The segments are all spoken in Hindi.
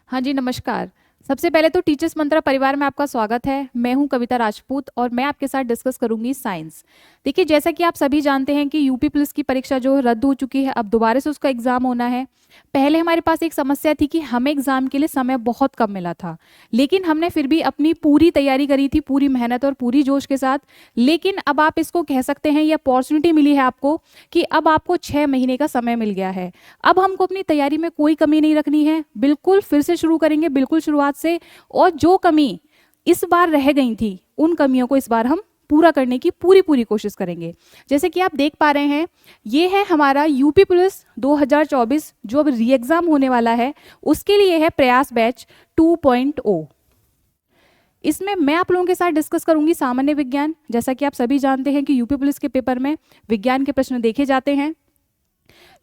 हाँ जी, नमस्कार। सबसे पहले तो टीचर्स मंत्रा परिवार में आपका स्वागत है। मैं हूं कविता राजपूत और मैं आपके साथ डिस्कस करूंगी साइंस। देखिए, जैसा कि आप सभी जानते हैं कि यूपी पुलिस की परीक्षा जो रद्द हो चुकी है, अब दोबारा से उसका एग्जाम होना है। पहले हमारे पास एक समस्या थी कि हमें एग्जाम के लिए समय बहुत कम मिला था, लेकिन हमने फिर भी अपनी पूरी तैयारी करी थी, पूरी मेहनत और पूरी जोश के साथ। लेकिन अब आप इसको कह सकते हैं, ये अपॉर्चुनिटी मिली है आपको कि अब आपको 6 महीने का समय मिल गया है। अब हमको अपनी तैयारी में कोई कमी नहीं रखनी है, बिल्कुल फिर से शुरू करेंगे, बिल्कुल शुरुआत से। और जो कमी इस बार रह गई थी, उन कमियों को इस बार हम पूरा करने की पूरी पूरी कोशिश करेंगे। जैसे कि आप देख पा रहे हैं, ये है हमारा यूपी पुलिस 2024 जो अब री एग्जाम होने वाला है, उसके लिए है प्रयास बैच 2.0। इसमें मैं आप लोगों के साथ डिस्कस करूंगी सामान्य विज्ञान। जैसा कि आप सभी जानते हैं कि यूपी पुलिस के पेपर में विज्ञान के प्रश्न देखे जाते हैं।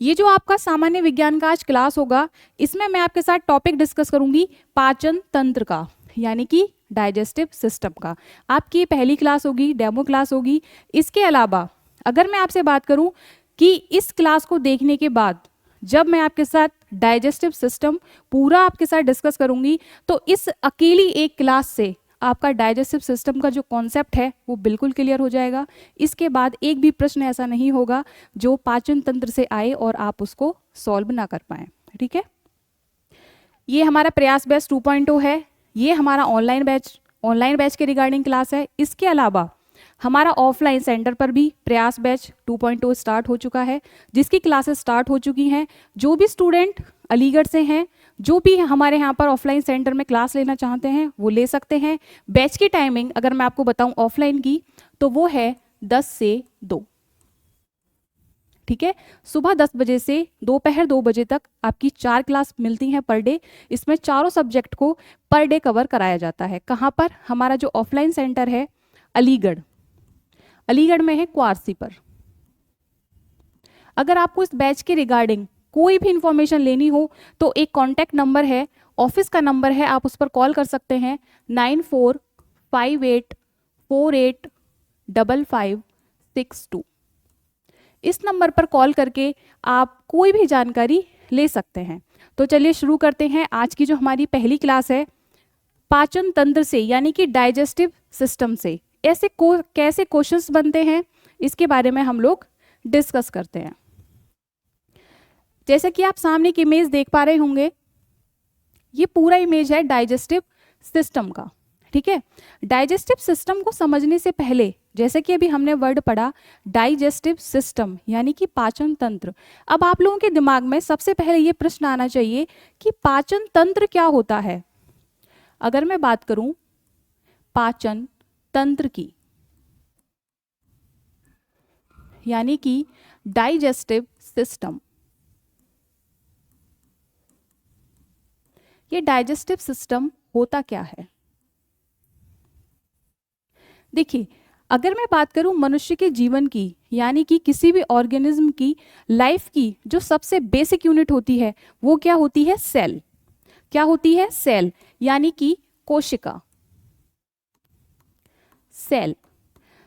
ये जो आपका सामान्य विज्ञान का आज क्लास होगा, इसमें मैं आपके साथ टॉपिक डिस्कस करूंगी पाचन तंत्र का, यानी कि डाइजेस्टिव सिस्टम का। आपकी ये पहली क्लास होगी, डेमो क्लास होगी। इसके अलावा अगर मैं आपसे बात करूं कि इस क्लास को देखने के बाद जब मैं आपके साथ डाइजेस्टिव सिस्टम पूरा आपके साथ डिस्कस करूंगी, तो इस अकेली एक क्लास से आपका डाइजेस्टिव सिस्टम का जो कॉन्सेप्ट है वो बिल्कुल क्लियर हो जाएगा। इसके बाद एक भी प्रश्न ऐसा नहीं होगा जो पाचन तंत्र से आए और आप उसको सॉल्व ना कर पाए। ठीक है, ये हमारा प्रयास बैच 2.0 है। ये हमारा ऑनलाइन बैच के रिगार्डिंग क्लास है। इसके अलावा हमारा ऑफलाइन सेंटर पर भी प्रयास बैच 2.0 स्टार्ट हो चुका है, जिसकी क्लासेस स्टार्ट हो चुकी हैं। जो भी स्टूडेंट अलीगढ़ से हैं, जो भी हमारे यहाँ पर ऑफलाइन सेंटर में क्लास लेना चाहते हैं, वो ले सकते हैं। बैच की टाइमिंग अगर मैं आपको बताऊं ऑफलाइन की, तो वो है 10 से 2। ठीक है, सुबह 10 बजे से दोपहर 2 बजे तक आपकी 4 क्लास मिलती हैं पर डे। इसमें चारों सब्जेक्ट को पर डे कवर कराया जाता है। कहाँ पर? हमारा जो ऑफलाइन सेंटर है अलीगढ़ में है, क्वारसी पर। अगर आपको इस बैच के रिगार्डिंग कोई भी इंफॉर्मेशन लेनी हो तो एक कॉन्टैक्ट नंबर है, ऑफिस का नंबर है, आप उस पर कॉल कर सकते हैं 9458485562। इस नंबर पर कॉल करके आप कोई भी जानकारी ले सकते हैं। तो चलिए शुरू करते हैं। आज की जो हमारी पहली क्लास है, पाचन तंत्र से यानी कि डाइजेस्टिव सिस्टम से कैसे क्वेश्चंस बनते हैं, इसके बारे में हम लोग डिस्कस करते हैं। जैसे कि आप सामने की इमेज देख पा रहे होंगे, ये पूरा इमेज है डाइजेस्टिव सिस्टम का। ठीक है, डाइजेस्टिव सिस्टम को समझने से पहले, जैसे कि अभी हमने वर्ड पढ़ा डाइजेस्टिव सिस्टम यानी कि पाचन तंत्र, अब आप लोगों के दिमाग में सबसे पहले ये प्रश्न आना चाहिए कि पाचन तंत्र क्या होता है। अगर मैं बात करूं पाचन तंत्र की, यानी कि डाइजेस्टिव सिस्टम, ये डाइजेस्टिव सिस्टम होता क्या है? देखिए, अगर मैं बात करूं मनुष्य के जीवन की, यानी कि किसी भी ऑर्गेनिज्म की लाइफ की जो सबसे बेसिक यूनिट होती है, वो क्या होती है? सेल। क्या होती है? सेल, यानी कि कोशिका। सेल,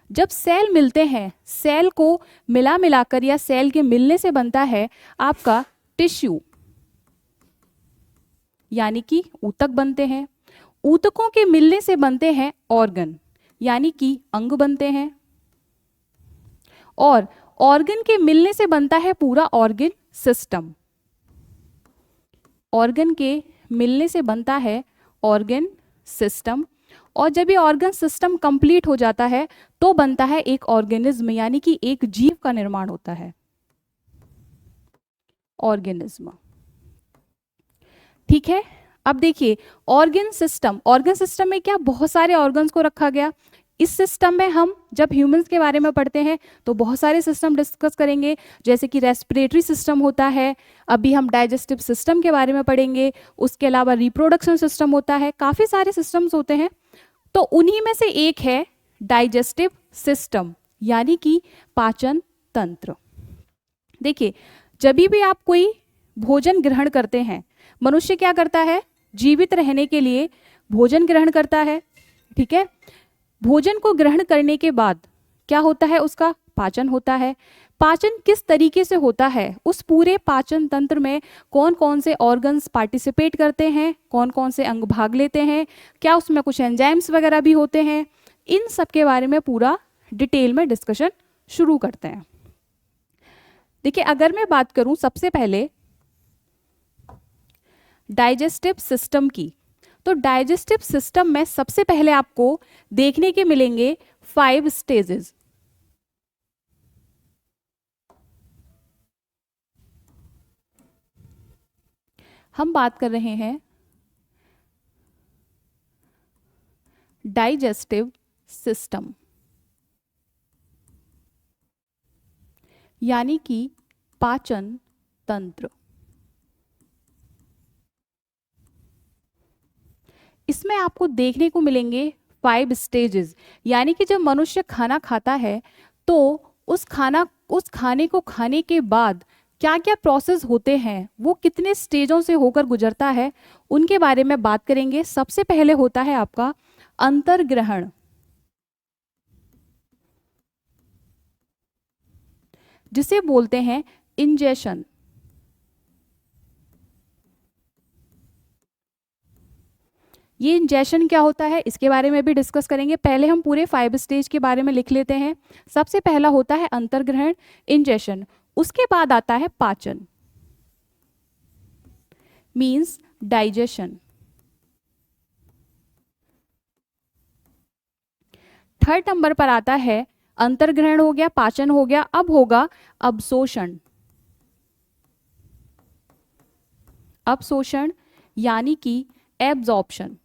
जब सेल मिलते हैं, सेल को मिलाकर या सेल के मिलने से बनता है आपका टिश्यू, यानी कि ऊतक बनते हैं। ऊतकों के मिलने से बनते हैं ऑर्गन, यानी कि अंग बनते हैं। और ऑर्गन के मिलने से बनता है पूरा ऑर्गन सिस्टम। ऑर्गन के मिलने से बनता है ऑर्गन सिस्टम। और जब ये ऑर्गन सिस्टम कंप्लीट हो जाता है तो बनता है एक ऑर्गेनिज्म, यानी कि एक जीव का निर्माण होता है, ऑर्गेनिज्म। ठीक है, अब देखिए ऑर्गन सिस्टम में क्या बहुत सारे ऑर्गन्स को रखा गया। इस सिस्टम में हम जब ह्यूमंस के बारे में पढ़ते हैं तो बहुत सारे सिस्टम डिस्कस करेंगे, जैसे कि रेस्पिरेटरी सिस्टम होता है, अभी हम डाइजेस्टिव सिस्टम के बारे में पढ़ेंगे, उसके अलावा रिप्रोडक्शन सिस्टम होता है, काफ़ी सारे सिस्टम्स होते हैं। तो उन्हीं में से एक है डाइजेस्टिव सिस्टम, यानी कि पाचन तंत्र। देखिए, जब भी आप कोई भोजन ग्रहण करते हैं, मनुष्य क्या करता है? जीवित रहने के लिए भोजन ग्रहण करता है। ठीक है, भोजन को ग्रहण करने के बाद क्या होता है? उसका पाचन होता है। पाचन किस तरीके से होता है, उस पूरे पाचन तंत्र में कौन कौन से ऑर्गन्स पार्टिसिपेट करते हैं, कौन कौन से अंग भाग लेते हैं, क्या उसमें कुछ एंजाइम्स वगैरह भी होते हैं, इन सब के बारे में पूरा डिटेल में डिस्कशन शुरू करते हैं। देखिए, अगर मैं बात करूं सबसे पहले डाइजेस्टिव सिस्टम की, तो डाइजेस्टिव सिस्टम में सबसे पहले आपको देखने के मिलेंगे 5 स्टेजेस। हम बात कर रहे हैं डाइजेस्टिव सिस्टम, यानी कि पाचन तंत्र। इसमें आपको देखने को मिलेंगे 5 स्टेजेस, यानी कि जब मनुष्य खाना खाता है तो उस खाने को खाने के बाद क्या क्या प्रोसेस होते हैं, वो कितने स्टेजों से होकर गुजरता है, उनके बारे में बात करेंगे। सबसे पहले होता है आपका अंतर्ग्रहण, जिसे बोलते हैं इंजेशन। ये इंजेशन क्या होता है, इसके बारे में भी डिस्कस करेंगे। पहले हम पूरे 5 स्टेज के बारे में लिख लेते हैं। सबसे पहला होता है अंतर्ग्रहण, इंजेशन। उसके बाद आता है पाचन, मीन्स डाइजेशन। थर्ड नंबर पर आता है, अंतर्ग्रहण हो गया, पाचन हो गया, अब होगा अवशोषण। अवशोषण यानी कि एब्जॉर्प्शन।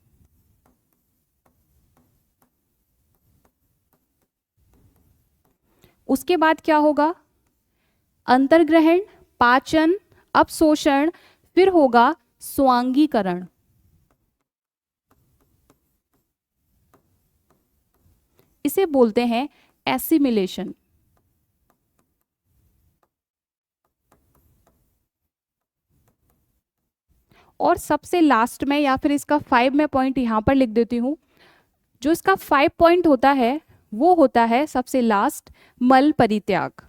उसके बाद क्या होगा, अंतर्ग्रहण, पाचन, अवशोषण, फिर होगा स्वांगीकरण। इसे बोलते हैं एसिमिलेशन। और सबसे लास्ट में, या फिर इसका 5 में पॉइंट यहां पर लिख देती हूं, जो इसका 5 पॉइंट होता है वो होता है सबसे लास्ट, मल परित्याग।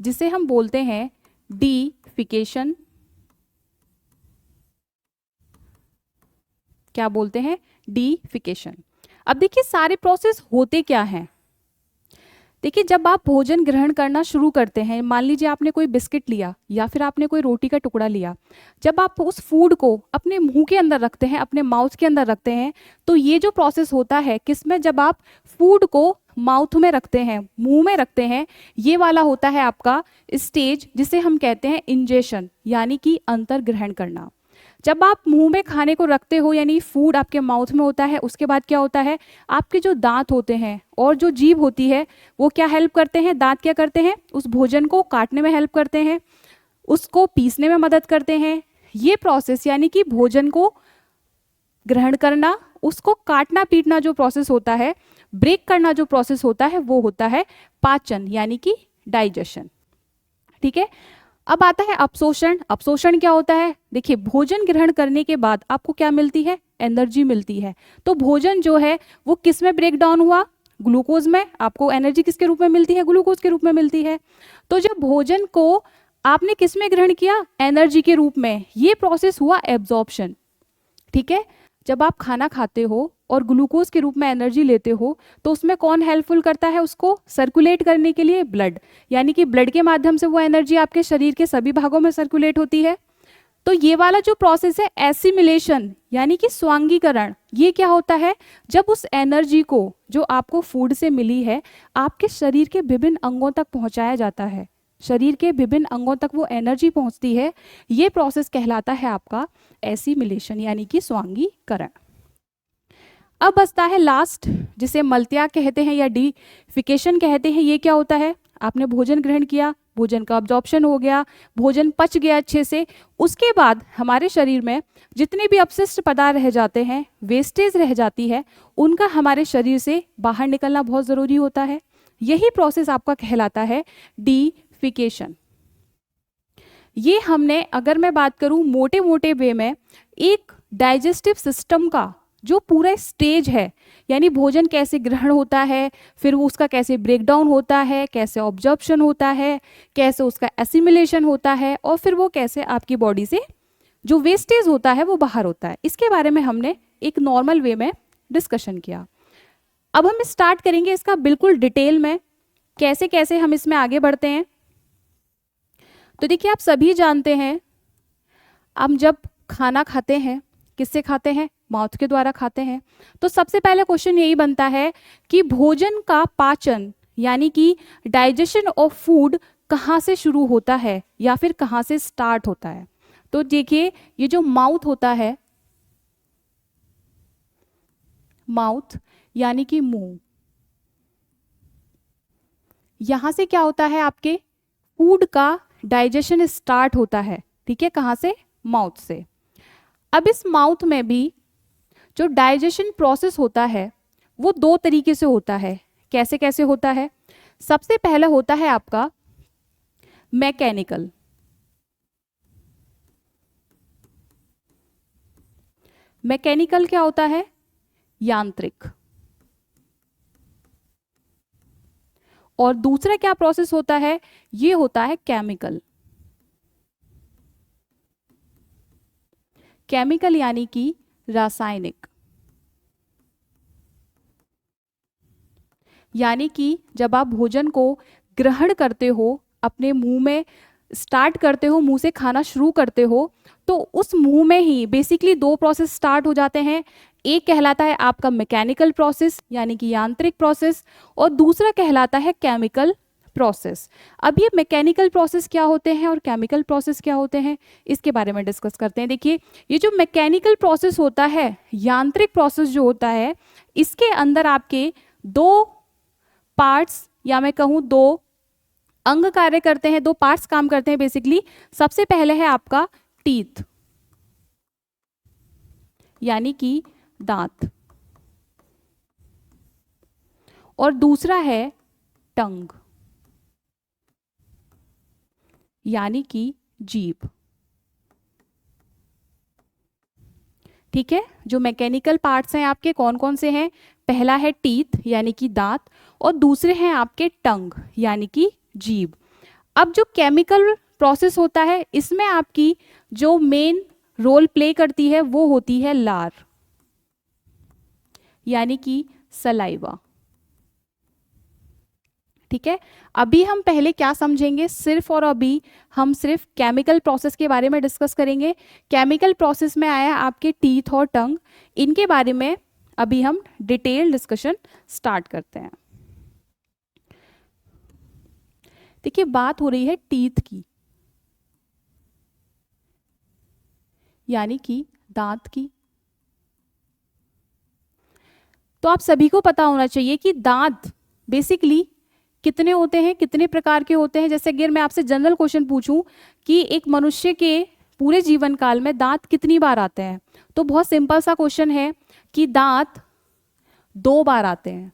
जिसे हम बोलते हैं डीफिकेशन। क्या बोलते हैं, डीफिकेशन। अब देखिए सारे प्रोसेस होते क्या हैं। देखिए, जब आप भोजन ग्रहण करना शुरू करते हैं, मान लीजिए आपने कोई बिस्किट लिया या फिर आपने कोई रोटी का टुकड़ा लिया, जब आप उस फूड को अपने मुंह के अंदर रखते हैं, अपने माउथ के अंदर रखते हैं, तो ये जो प्रोसेस होता है किसमें, जब आप फूड को माउथ में रखते हैं, मुंह में रखते हैं, ये वाला होता है आपका स्टेज, जिसे हम कहते हैं इंजेशन, यानी कि अंतर्ग्रहण करना। जब आप मुंह में खाने को रखते हो, यानी फूड आपके माउथ में होता है, उसके बाद क्या होता है, आपके जो दांत होते हैं और जो जीभ होती है वो क्या हेल्प करते हैं, दांत क्या करते हैं, उस भोजन को काटने में हेल्प करते हैं, उसको पीसने में मदद करते हैं। ये प्रोसेस, यानी कि भोजन को ग्रहण करना, उसको काटना पीटना जो प्रोसेस होता है, ब्रेक करना जो प्रोसेस होता है, वो होता है पाचन, यानी कि डाइजेशन। ठीक है, अब आता है अवशोषण। अवशोषण क्या होता है, देखिए भोजन ग्रहण करने के बाद आपको क्या मिलती है, एनर्जी मिलती है। तो भोजन जो है वो किस में ब्रेक डाउन हुआ, ग्लूकोज में। आपको एनर्जी किसके रूप में मिलती है, ग्लूकोज के रूप में मिलती है। तो जब भोजन को आपने किस में ग्रहण किया, एनर्जी के रूप में, ये प्रोसेस हुआ एब्जॉर्प्शन। ठीक है, जब आप खाना खाते हो और ग्लूकोज के रूप में एनर्जी लेते हो, तो उसमें कौन हेल्पफुल करता है उसको सर्कुलेट करने के लिए, ब्लड, यानी कि ब्लड के माध्यम से वो एनर्जी आपके शरीर के सभी भागों में सर्कुलेट होती है। तो ये वाला जो प्रोसेस है एसिमिलेशन, यानी कि स्वांगीकरण, ये क्या होता है, जब उस एनर्जी को जो आपको फूड से मिली है आपके शरीर के विभिन्न अंगों तक पहुंचाया जाता है, शरीर के विभिन्न अंगों तक वो एनर्जी पहुंचती है, ये प्रोसेस कहलाता है आपका एसिमिलेशन, यानी कि स्वांगीकरण। अब बचता है लास्ट, जिसे मलत्याग कहते हैं या डीफिकेशन कहते हैं। ये क्या होता है, आपने भोजन ग्रहण किया, भोजन का अब्जॉर्प्शन हो गया, भोजन पच गया अच्छे से, उसके बाद हमारे शरीर में जितने भी अपशिष्ट पदार्थ रह जाते हैं, वेस्टेज रह जाती है, उनका हमारे शरीर से बाहर निकलना बहुत ज़रूरी होता है। यही प्रोसेस आपका कहलाता है डीफिकेशन। ये हमने, अगर मैं बात करूं मोटे मोटे वे में, एक डाइजेस्टिव सिस्टम का जो पूरा स्टेज है, यानी भोजन कैसे ग्रहण होता है, फिर वो उसका कैसे ब्रेक डाउन होता है, कैसे ऑब्जॉर्प्शन होता है, कैसे उसका एसिमिलेशन होता है, और फिर वो कैसे आपकी बॉडी से जो वेस्टेज होता है वो बाहर होता है, इसके बारे में हमने एक नॉर्मल वे में डिस्कशन किया। अब हम स्टार्ट करेंगे इसका बिल्कुल डिटेल में, कैसे कैसे हम इसमें आगे बढ़ते हैं। तो देखिए, आप सभी जानते हैं, हम जब खाना खाते हैं किससे खाते हैं, माउथ के द्वारा खाते हैं। तो सबसे पहले क्वेश्चन यही बनता है कि भोजन का पाचन यानी कि डाइजेशन ऑफ फूड कहाँ से शुरू होता है या फिर कहाँ से स्टार्ट होता है। तो देखिए, ये जो माउथ होता है, माउथ यानी कि मुंह, यहां से क्या होता है, आपके फूड का डाइजेशन स्टार्ट होता है। ठीक है, कहां से, माउथ से। अब इस माउथ में भी जो डाइजेशन प्रोसेस होता है वो दो तरीके से होता है। कैसे कैसे होता है, सबसे पहले होता है आपका मैकेनिकल। मैकेनिकल क्या होता है, यांत्रिक। और दूसरा क्या प्रोसेस होता है, ये होता है केमिकल। केमिकल यानी कि रासायनिक। यानी कि जब आप भोजन को ग्रहण करते हो, अपने मुंह में स्टार्ट करते हो, मुंह से खाना शुरू करते हो, तो उस मुंह में ही बेसिकली दो प्रोसेस स्टार्ट हो जाते हैं। एक कहलाता है आपका मैकेनिकल प्रोसेस यानी कि यांत्रिक प्रोसेस, और दूसरा कहलाता है केमिकल प्रोसेस। अब ये मैकेनिकल प्रोसेस क्या होते हैं और केमिकल प्रोसेस क्या होते हैं, इसके बारे में डिस्कस करते हैं। देखिए, ये जो मैकेनिकल प्रोसेस होता है, यांत्रिक प्रोसेस जो होता है, इसके अंदर आपके दो पार्ट्स या मैं कहूँ दो अंग कार्य करते हैं, दो पार्ट्स काम करते हैं बेसिकली। सबसे पहले है आपका टीथ यानी कि दांत, और दूसरा है टंग यानी कि जीभ। ठीक है, जो मैकेनिकल पार्ट्स हैं आपके कौन कौन से हैं, पहला है टीथ यानी कि दांत, और दूसरे हैं आपके टंग यानी कि जीभ। अब जो केमिकल प्रोसेस होता है, इसमें आपकी जो मेन रोल प्ले करती है वो होती है लार यानी कि सलाइवा। ठीक है, अभी हम पहले क्या समझेंगे, सिर्फ और अभी हम सिर्फ केमिकल प्रोसेस के बारे में डिस्कस करेंगे। केमिकल प्रोसेस में आया आपके टीथ और टंग, इनके बारे में अभी हम डिटेल डिस्कशन स्टार्ट करते हैं। देखिए, बात हो रही है टीथ की यानी कि दांत की। तो आप सभी को पता होना चाहिए कि दांत बेसिकली कितने होते हैं, कितने प्रकार के होते हैं। जैसे अगर मैं आपसे जनरल क्वेश्चन पूछूं कि एक मनुष्य के पूरे जीवन काल में दांत कितनी बार आते हैं, तो बहुत सिंपल सा क्वेश्चन है कि दांत 2 बार आते हैं।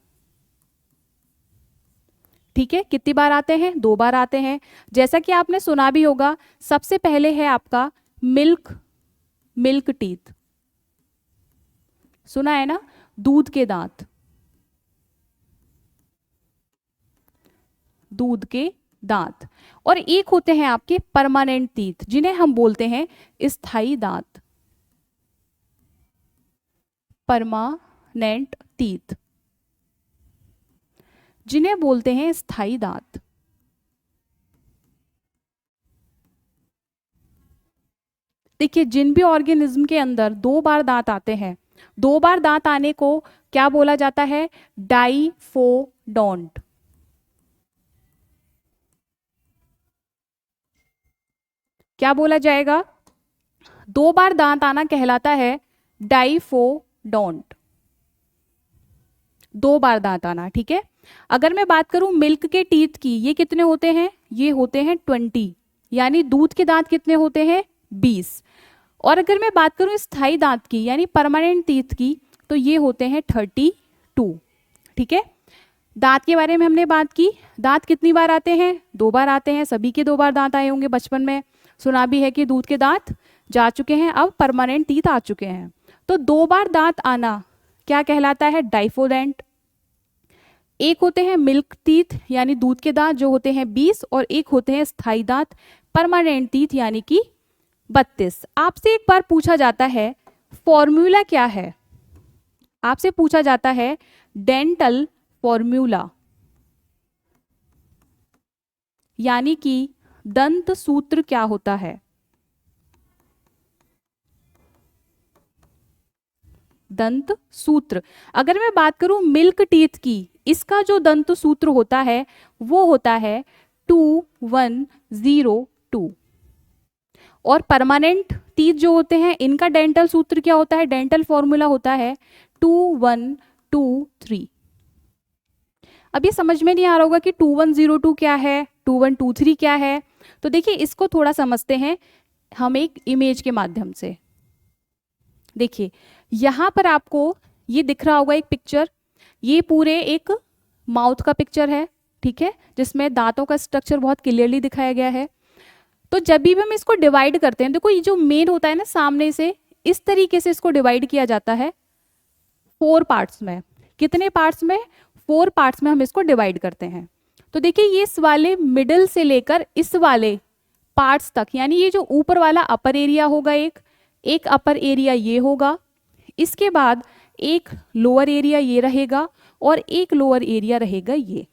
ठीक है, कितनी बार आते हैं, 2 बार आते हैं। जैसा कि आपने सुना भी होगा, सबसे पहले है आपका मिल्क टीथ, सुना है ना, दूध के दांत, दूध के दांत। और एक होते हैं आपके परमानेंट टीथ जिन्हें हम बोलते हैं स्थायी दांत, परमानेंट टीथ जिन्हें बोलते हैं स्थायी दांत। देखिए, जिन भी ऑर्गेनिज्म के अंदर 2 बार दांत आते हैं, 2 बार दांत आने को क्या बोला जाता है, डाइफोडोंट। क्या बोला जाएगा, 2 बार दांत आना कहलाता है डाइफोडोंट, 2 बार दांत आना। ठीक है, अगर मैं बात करूं मिल्क के टीथ की, ये कितने होते हैं, ये होते हैं 20, यानी दूध के दांत कितने होते हैं, 20। और अगर मैं बात करूं स्थायी दांत की यानी परमानेंट टीथ की, तो ये होते हैं 32। ठीक है, दांत के बारे में हमने बात की। दांत कितनी बार आते हैं, 2 बार आते हैं। सभी के 2 बार दांत आए होंगे बचपन में, सुना भी है कि दूध के दांत जा चुके हैं, अब परमानेंट टीथ आ चुके हैं। तो 2 बार दांत आना क्या कहलाता है? डाइफोडेंट। एक होते हैं मिल्क टीथ यानी दूध के दांत जो होते हैं 20, और एक होते हैं स्थायी दांत परमानेंट टीथ यानी कि 32। आपसे एक बार पूछा जाता है फॉर्मूला क्या है? आपसे पूछा जाता है डेंटल फॉर्मूला यानी कि दंत सूत्र क्या होता है? दंत सूत्र। अगर मैं बात करूं मिल्क टीथ की, इसका जो दंत सूत्र होता है वो होता है 2102। और परमानेंट टीथ जो होते हैं इनका डेंटल सूत्र क्या होता है? डेंटल फॉर्मूला होता है 2123। अब ये समझ में नहीं आ रहा होगा कि 2102 क्या है, 2123 क्या है। तो देखिए इसको थोड़ा समझते हैं हम एक इमेज के माध्यम से। देखिए यहाँ पर आपको ये दिख रहा होगा एक पिक्चर, ये पूरे एक माउथ का पिक्चर है, ठीक है, जिसमें दांतों का स्ट्रक्चर बहुत क्लियरली दिखाया गया है। तो जब भी हम इसको डिवाइड करते हैं, देखो ये जो मेन होता है ना सामने से, इस तरीके से इसको डिवाइड किया जाता है 4 पार्ट्स में। कितने पार्ट्स में? 4 पार्ट्स में हम इसको डिवाइड करते हैं। तो देखिए ये इस वाले मिडल से लेकर इस वाले पार्ट्स तक, यानी ये जो ऊपर वाला अपर एरिया होगा, एक अपर एरिया ये होगा, इसके बाद एक लोअर एरिया ये रहेगा और एक लोअर एरिया रहेगा ये।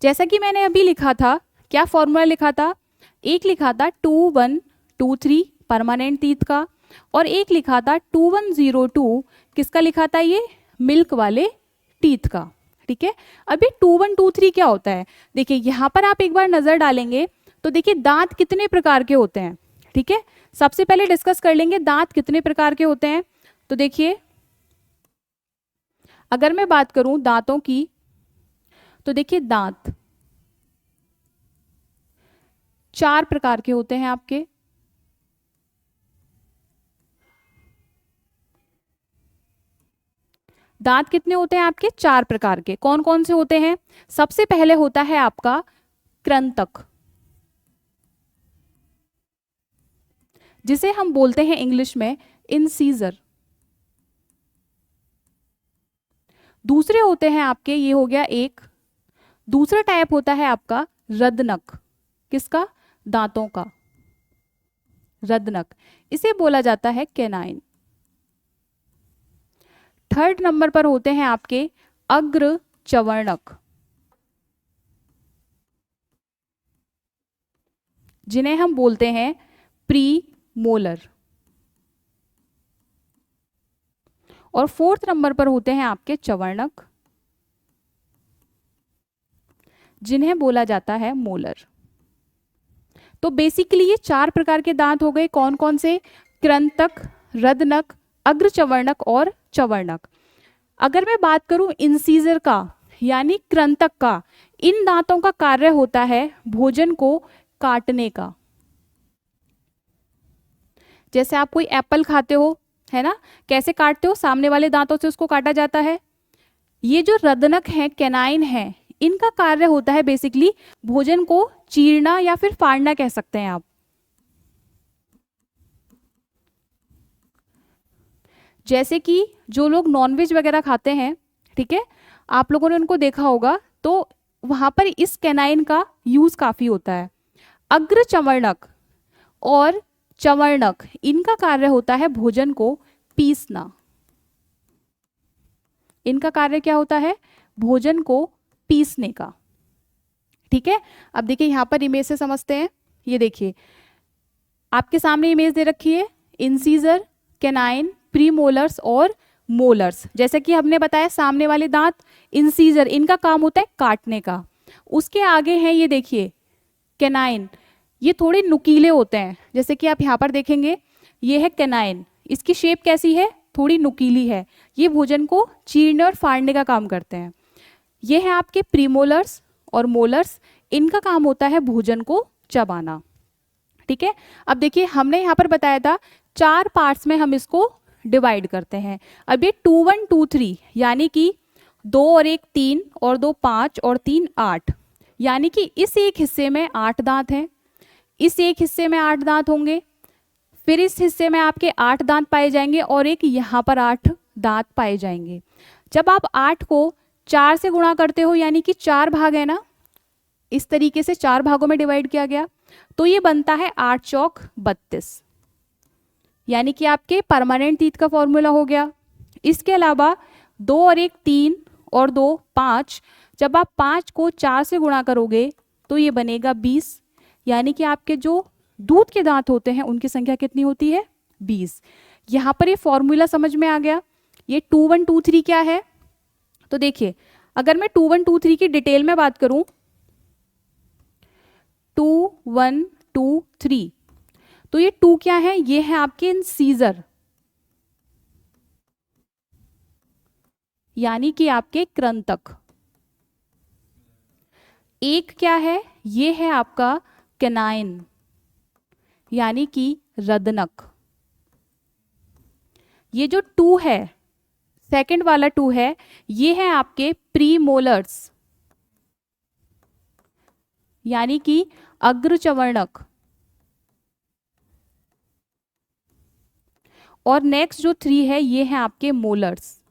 जैसा कि मैंने अभी लिखा था, क्या फॉर्मूला लिखा था? एक लिखा था 2123 परमानेंट टीथ का, और एक लिखा था 2102 किसका लिखा था? ये मिल्क वाले टीथ का, ठीक है। अभी 2123 क्या होता है? देखिए यहाँ पर आप एक बार नजर डालेंगे तो देखिए दांत कितने प्रकार के होते हैं, ठीक है। सबसे पहले डिस्कस कर लेंगे दांत कितने प्रकार के होते हैं। तो देखिए अगर मैं बात करूं दांतों की, तो देखिए दांत 4 प्रकार के होते हैं आपके। दांत कितने होते हैं आपके? 4 प्रकार के। कौन कौन से होते हैं? सबसे पहले होता है आपका कृंतक, जिसे हम बोलते हैं इंग्लिश में इंसीजर। दूसरे होते हैं आपके, ये हो गया एक। दूसरा टाइप होता है आपका रदनक। किसका? दांतों का रदनक, इसे बोला जाता है कैनाइन। थर्ड नंबर पर होते हैं आपके अग्र चवर्णक, जिन्हें हम बोलते हैं प्री मोलर। और फोर्थ नंबर पर होते हैं आपके चवर्णक, जिन्हें बोला जाता है मोलर। तो बेसिकली ये 4 प्रकार के दांत हो गए। कौन कौन से? कृंतक, रदनक, अग्र चवर्णक और चवर्णक। अगर मैं बात करूं इंसीजर का यानी कृंतक का, इन दांतों का कार्य होता है भोजन को काटने का। जैसे आप कोई एप्पल खाते हो, है ना, कैसे काटते हो? सामने वाले दांतों से उसको काटा जाता है। ये जो रदनक है, कैनाइन है, इनका कार्य होता है बेसिकली भोजन को चीरना या फिर फाड़ना कह सकते हैं आप। जैसे कि जो लोग नॉनवेज वगैरह खाते हैं, ठीक है, आप लोगों ने उनको देखा होगा, तो वहां पर इस कैनाइन का यूज काफी होता है। अग्र चवर्णक और चवर्णक, इनका कार्य होता है भोजन को पीसना। इनका कार्य क्या होता है? भोजन को पीसने का, ठीक है। अब देखिए यहां पर इमेज से समझते हैं। ये देखिए आपके सामने इमेज दे रखी है, इंसीजर, कैनाइन, प्रीमोलर्स और मोलर्स। जैसे कि हमने बताया सामने वाले दांत इंसीजर, इनका काम होता है काटने का। उसके आगे हैं ये देखिए कैनाइन, ये थोड़े नुकीले होते हैं। जैसे कि आप यहाँ पर देखेंगे, ये है कैनाइन, इसकी शेप कैसी है? थोड़ी नुकीली है। ये भोजन को चीरने और फाड़ने का काम करते हैं। ये है आपके प्रीमोलर्स और मोलर्स, इनका काम होता है भोजन को चबाना, ठीक है। अब देखिए हमने यहाँ पर बताया था 4 पार्ट्स में हम इसको डिवाइड करते हैं। अब ये 2123 यानी कि 2 और 1 3 और 2 5 और 3 8, यानी कि इस एक हिस्से में 8 दांत हैं, इस एक हिस्से में 8 दांत होंगे, फिर इस हिस्से में आपके 8 दांत पाए जाएंगे और एक यहाँ पर 8 दांत पाए जाएंगे। जब आप 8 को 4 से गुणा करते हो, यानी कि 4 भाग है ना, इस तरीके से 4 भागों में डिवाइड किया गया, तो ये बनता है 8 चौक 32, यानी कि आपके परमानेंट तीत का फॉर्मूला हो गया। इसके अलावा 2 और 1 3 और 2 5, जब आप 5 को 4 से गुणा करोगे तो ये बनेगा 20, यानी कि आपके जो दूध के दांत होते हैं उनकी संख्या कितनी होती है, 20। यहाँ पर ये फॉर्मूला समझ में आ गया। ये 2 1 2 3 क्या है, तो देखिए अगर मैं 2 1 2 3 की डिटेल में बात करूं, 2 1 2 3, तो ये 2 क्या है, ये है आपके इंसीजर, यानी कि आपके कृंतक। 1 क्या है, ये है आपका कैनाइन, यानी कि रदनक। ये जो 2 है, सेकंड वाला 2 है, ये है आपके प्रीमोलर्स, यानी कि अग्रचवर्णक। और नेक्स्ट जो 3 है, ये है आपके मोलर्स,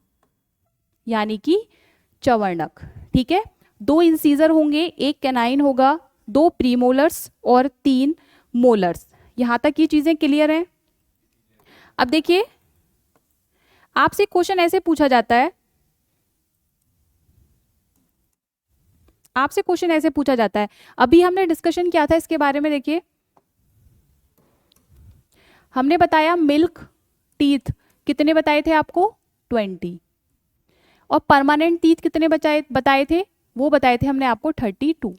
यानी कि चवर्णक। ठीक है, 2 इंसीजर होंगे, 1 कैनाइन होगा, 2 प्रीमोलर्स और 3 मोलर्स। यहां तक ये चीजें क्लियर हैं। अब देखिए आपसे क्वेश्चन ऐसे पूछा जाता है, आपसे क्वेश्चन ऐसे पूछा जाता है, अभी हमने डिस्कशन किया था इसके बारे में। देखिए हमने बताया मिल्क टीथ कितने बताए थे आपको, 20, और परमानेंट टीथ कितने बताए थे, वो बताए थे हमने आपको 32।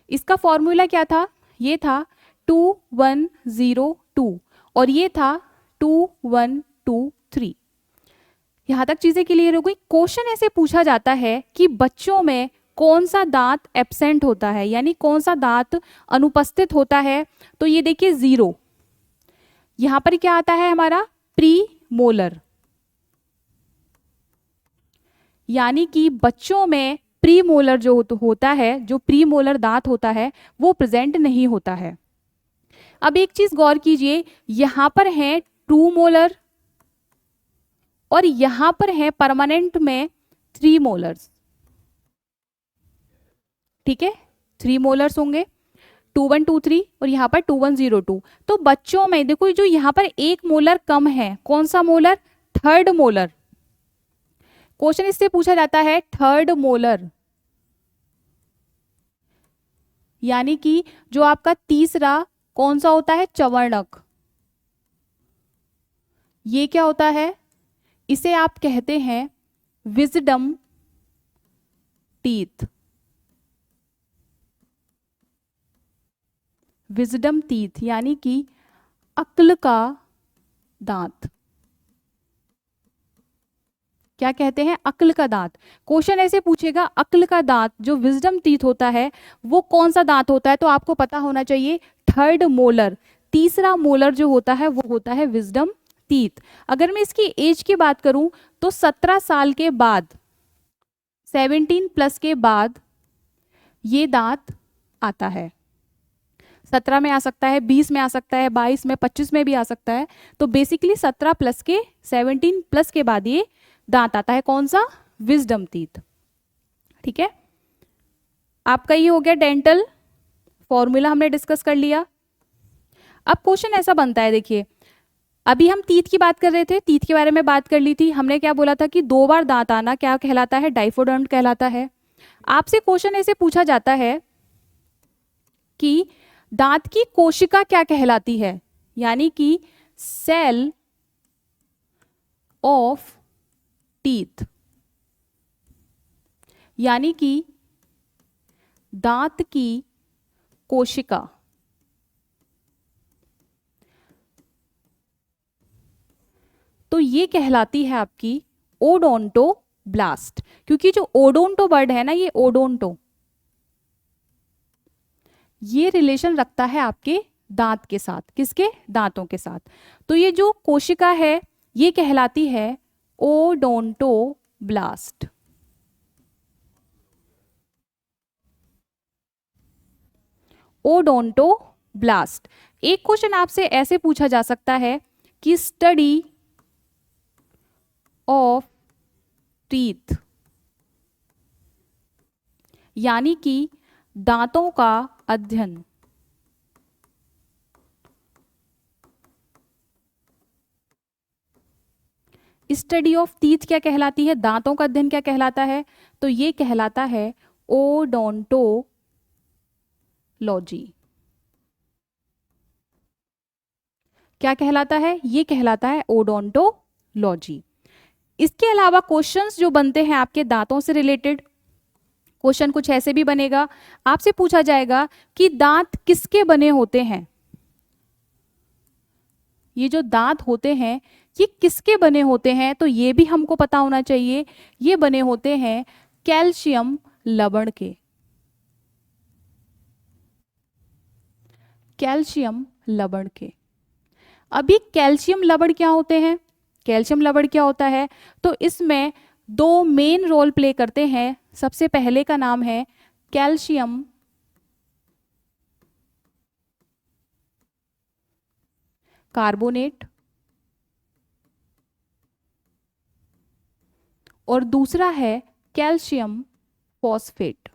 इसका फॉर्मूला क्या था, ये था 2 1 0 2 और ये था 2 1 2 3। यहां तक चीजें क्लियर हो गई। क्वेश्चन ऐसे पूछा जाता है कि बच्चों में कौन सा दांत एब्सेंट होता है, यानी कौन सा दांत अनुपस्थित होता है, तो ये देखिए 0, यहां पर क्या आता है हमारा प्री मोलर, यानी कि बच्चों में प्री मोलर जो होता है, जो प्री मोलर दांत होता है वो प्रेजेंट नहीं होता है। अब एक चीज गौर कीजिए, यहां पर है 2 मोलर और यहां पर है परमानेंट में 3 मोलर्स। ठीक है, 3 मोलर्स होंगे, 2 1 2 3 और यहाँ पर 2 1 0 2। तो बच्चों में देखो जो यहाँ पर 1 मोलर कम है, कौन सा मोलर, 3rd मोलर। क्वेश्चन इससे पूछा जाता है 3rd मोलर, यानी कि जो आपका तीसरा कौन सा होता है, चवर्णक। ये क्या होता है, इसे आप कहते हैं विजडम टीथ, विजडम टीथ, यानी कि अक्ल का दांत। क्या कहते हैं, अक्ल का दांत। क्वेश्चन ऐसे पूछेगा अक्ल का दांत जो विजडम टीथ होता है वो कौन सा दांत होता है, तो आपको पता होना चाहिए 3rd मोलर, तीसरा मोलर जो होता है वो होता है विजडम टीथ। अगर मैं इसकी एज की बात करूं तो 17 साल के बाद, 17 प्लस के बाद ये दांत आता है। 17 में आ सकता है, 20 में आ सकता है, 22 में, 25 में भी आ सकता है। तो बेसिकली 17 प्लस के, 17 प्लस के बाद ये दांत आता है, कौन सा, विजडम टीथ। ठीक है, आपका ये हो गया डेंटल फॉर्मूला, हमने डिस्कस कर लिया। अब क्वेश्चन ऐसा बनता है, देखिए अभी हम टीथ की बात कर रहे थे, टीथ के बारे में बात कर ली थी हमने, क्या बोला था कि 2 बार दांत आना क्या कहलाता है, डाइफोडोंट कहलाता है। आपसे क्वेश्चन ऐसे पूछा जाता है कि दांत की कोशिका क्या कहलाती है, यानी कि सेल ऑफ टीथ, यानी कि दांत की कोशिका। तो ये कहलाती है आपकी ओडोंटोब्लास्ट, क्योंकि जो ओडोंटो वर्ड है ना, ये ओडोंटो, ये रिलेशन रखता है आपके दांत के साथ, किसके, दांतों के साथ। तो ये जो कोशिका है ये कहलाती है ओडोंटोब्लास्ट। Odontoblast, blast. एक क्वेश्चन आपसे ऐसे पूछा जा सकता है कि स्टडी ऑफ टीथ, यानी कि दांतों का अध्ययन। स्टडी ऑफ टीथ क्या कहलाती है, दांतों का अध्ययन क्या कहलाता है, तो ये कहलाता है ओडोंटोलॉजी। क्या कहलाता है, ये कहलाता है ओडोंटोलॉजी। इसके अलावा क्वेश्चंस जो बनते हैं आपके दांतों से रिलेटेड, क्वेश्चन कुछ ऐसे भी बनेगा, आपसे पूछा जाएगा कि दांत किसके बने होते हैं। ये जो दांत होते हैं ये किसके बने होते हैं, तो ये भी हमको पता होना चाहिए। ये बने होते हैं कैल्शियम लवण के। कैल्शियम लवण के। अभी कैल्शियम लवण क्या होते हैं, कैल्शियम लवण क्या होता है, तो इसमें दो मेन रोल प्ले करते हैं। सबसे पहले का नाम है कैल्शियम कार्बोनेट और दूसरा है कैल्शियम फॉस्फेट।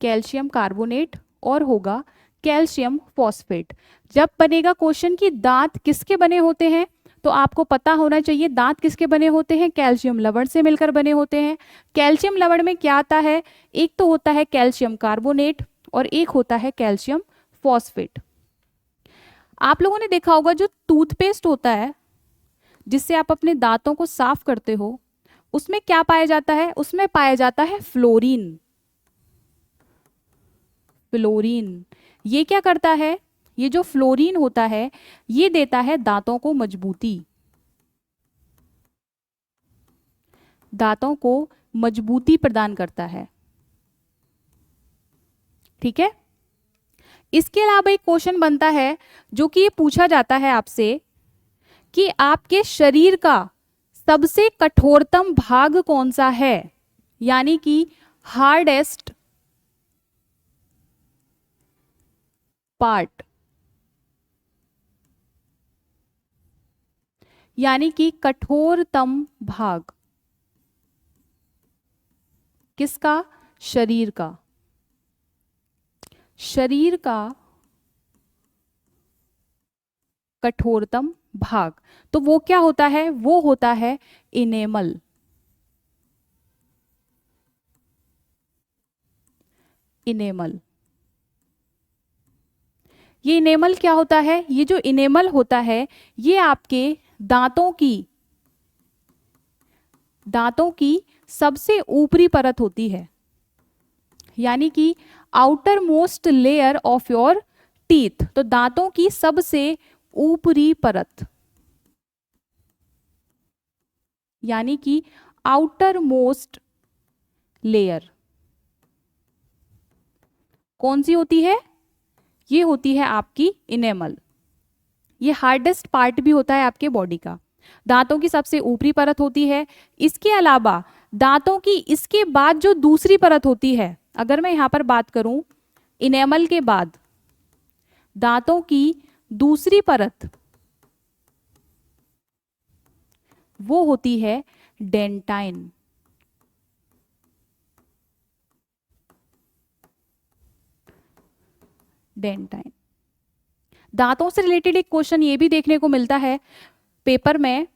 कैल्शियम कार्बोनेट और होगा कैल्शियम फॉस्फेट। जब बनेगा क्वेश्चन कि दांत किसके बने होते हैं, तो आपको पता होना चाहिए दांत किसके बने होते हैं, कैल्शियम लवण से मिलकर बने होते हैं। कैल्शियम लवण में क्या आता है, एक तो होता है कैल्शियम कार्बोनेट और एक होता है कैल्शियम फॉस्फेट। आप लोगों ने देखा होगा जो टूथपेस्ट होता है जिससे आप अपने दांतों को साफ करते हो, उसमें क्या पाया जाता है, उसमें पाया जाता है फ्लोरीन। फ्लोरीन ये क्या करता है, ये जो फ्लोरीन होता है ये देता है दांतों को मजबूती, दांतों को मजबूती प्रदान करता है। ठीक है। इसके अलावा एक क्वेश्चन बनता है जो कि ये पूछा जाता है आपसे कि आपके शरीर का सबसे कठोरतम भाग कौन सा है, यानी कि हार्डेस्ट पार्ट, यानी कि कठोरतम भाग किसका, शरीर का। शरीर का कठोरतम भाग, तो वो क्या होता है, वो होता है इनेमल। इनेमल, ये इनेमल क्या होता है, ये जो इनेमल होता है ये आपके दांतों की सबसे ऊपरी परत होती है, यानी कि outer most layer of your teeth, तो दांतों की सबसे ऊपरी परत, यानी कि आउटर मोस्ट लेयर कौन सी होती है, ये होती है आपकी इनेमल। ये हार्डेस्ट पार्ट भी होता है आपके बॉडी का, दांतों की सबसे ऊपरी परत होती है। इसके अलावा दांतों की इसके बाद जो दूसरी परत होती है, अगर मैं यहां पर बात करूं इनेमल के बाद दांतों की दूसरी परत, वो होती है डेंटाइन। डेंटाइन। दांतों से रिलेटेड एक क्वेश्चन ये भी देखने को मिलता है पेपर में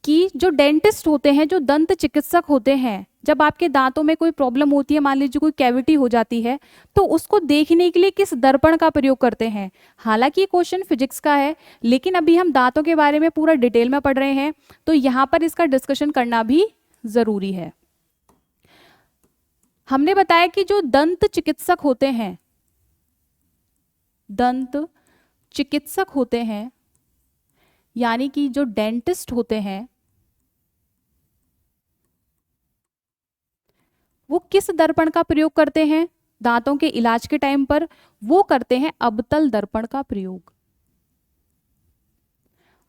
कि जो डेंटिस्ट होते हैं, जो दंत चिकित्सक होते हैं, जब आपके दांतों में कोई प्रॉब्लम होती है, मान लीजिए कोई कैविटी हो जाती है, तो उसको देखने के लिए किस दर्पण का प्रयोग करते हैं। हालांकि ये क्वेश्चन फिजिक्स का है, लेकिन अभी हम दांतों के बारे में पूरा डिटेल में पढ़ रहे हैं, तो यहाँ पर इसका डिस्कशन करना भी जरूरी है। हमने बताया कि जो दंत चिकित्सक होते हैं, दंत चिकित्सक होते हैं, यानी कि जो डेंटिस्ट होते हैं, वो किस दर्पण का प्रयोग करते हैं दांतों के इलाज के टाइम पर, वो करते हैं अवतल दर्पण का प्रयोग।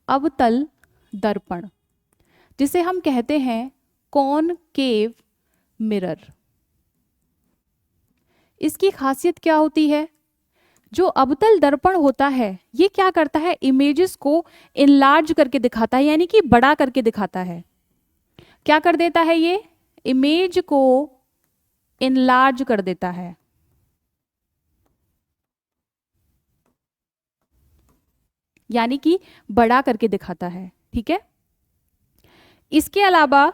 अवतल दर्पण जिसे हम कहते हैं कॉनकेव मिरर। इसकी खासियत क्या होती है? जो अवतल दर्पण होता है ये क्या करता है, इमेजेस को इनलार्ज करके दिखाता है, यानी कि बड़ा करके दिखाता है। क्या कर देता है ये? इमेज को इनलार्ज कर देता है। यानी कि बड़ा करके दिखाता है। ठीक है, इसके अलावा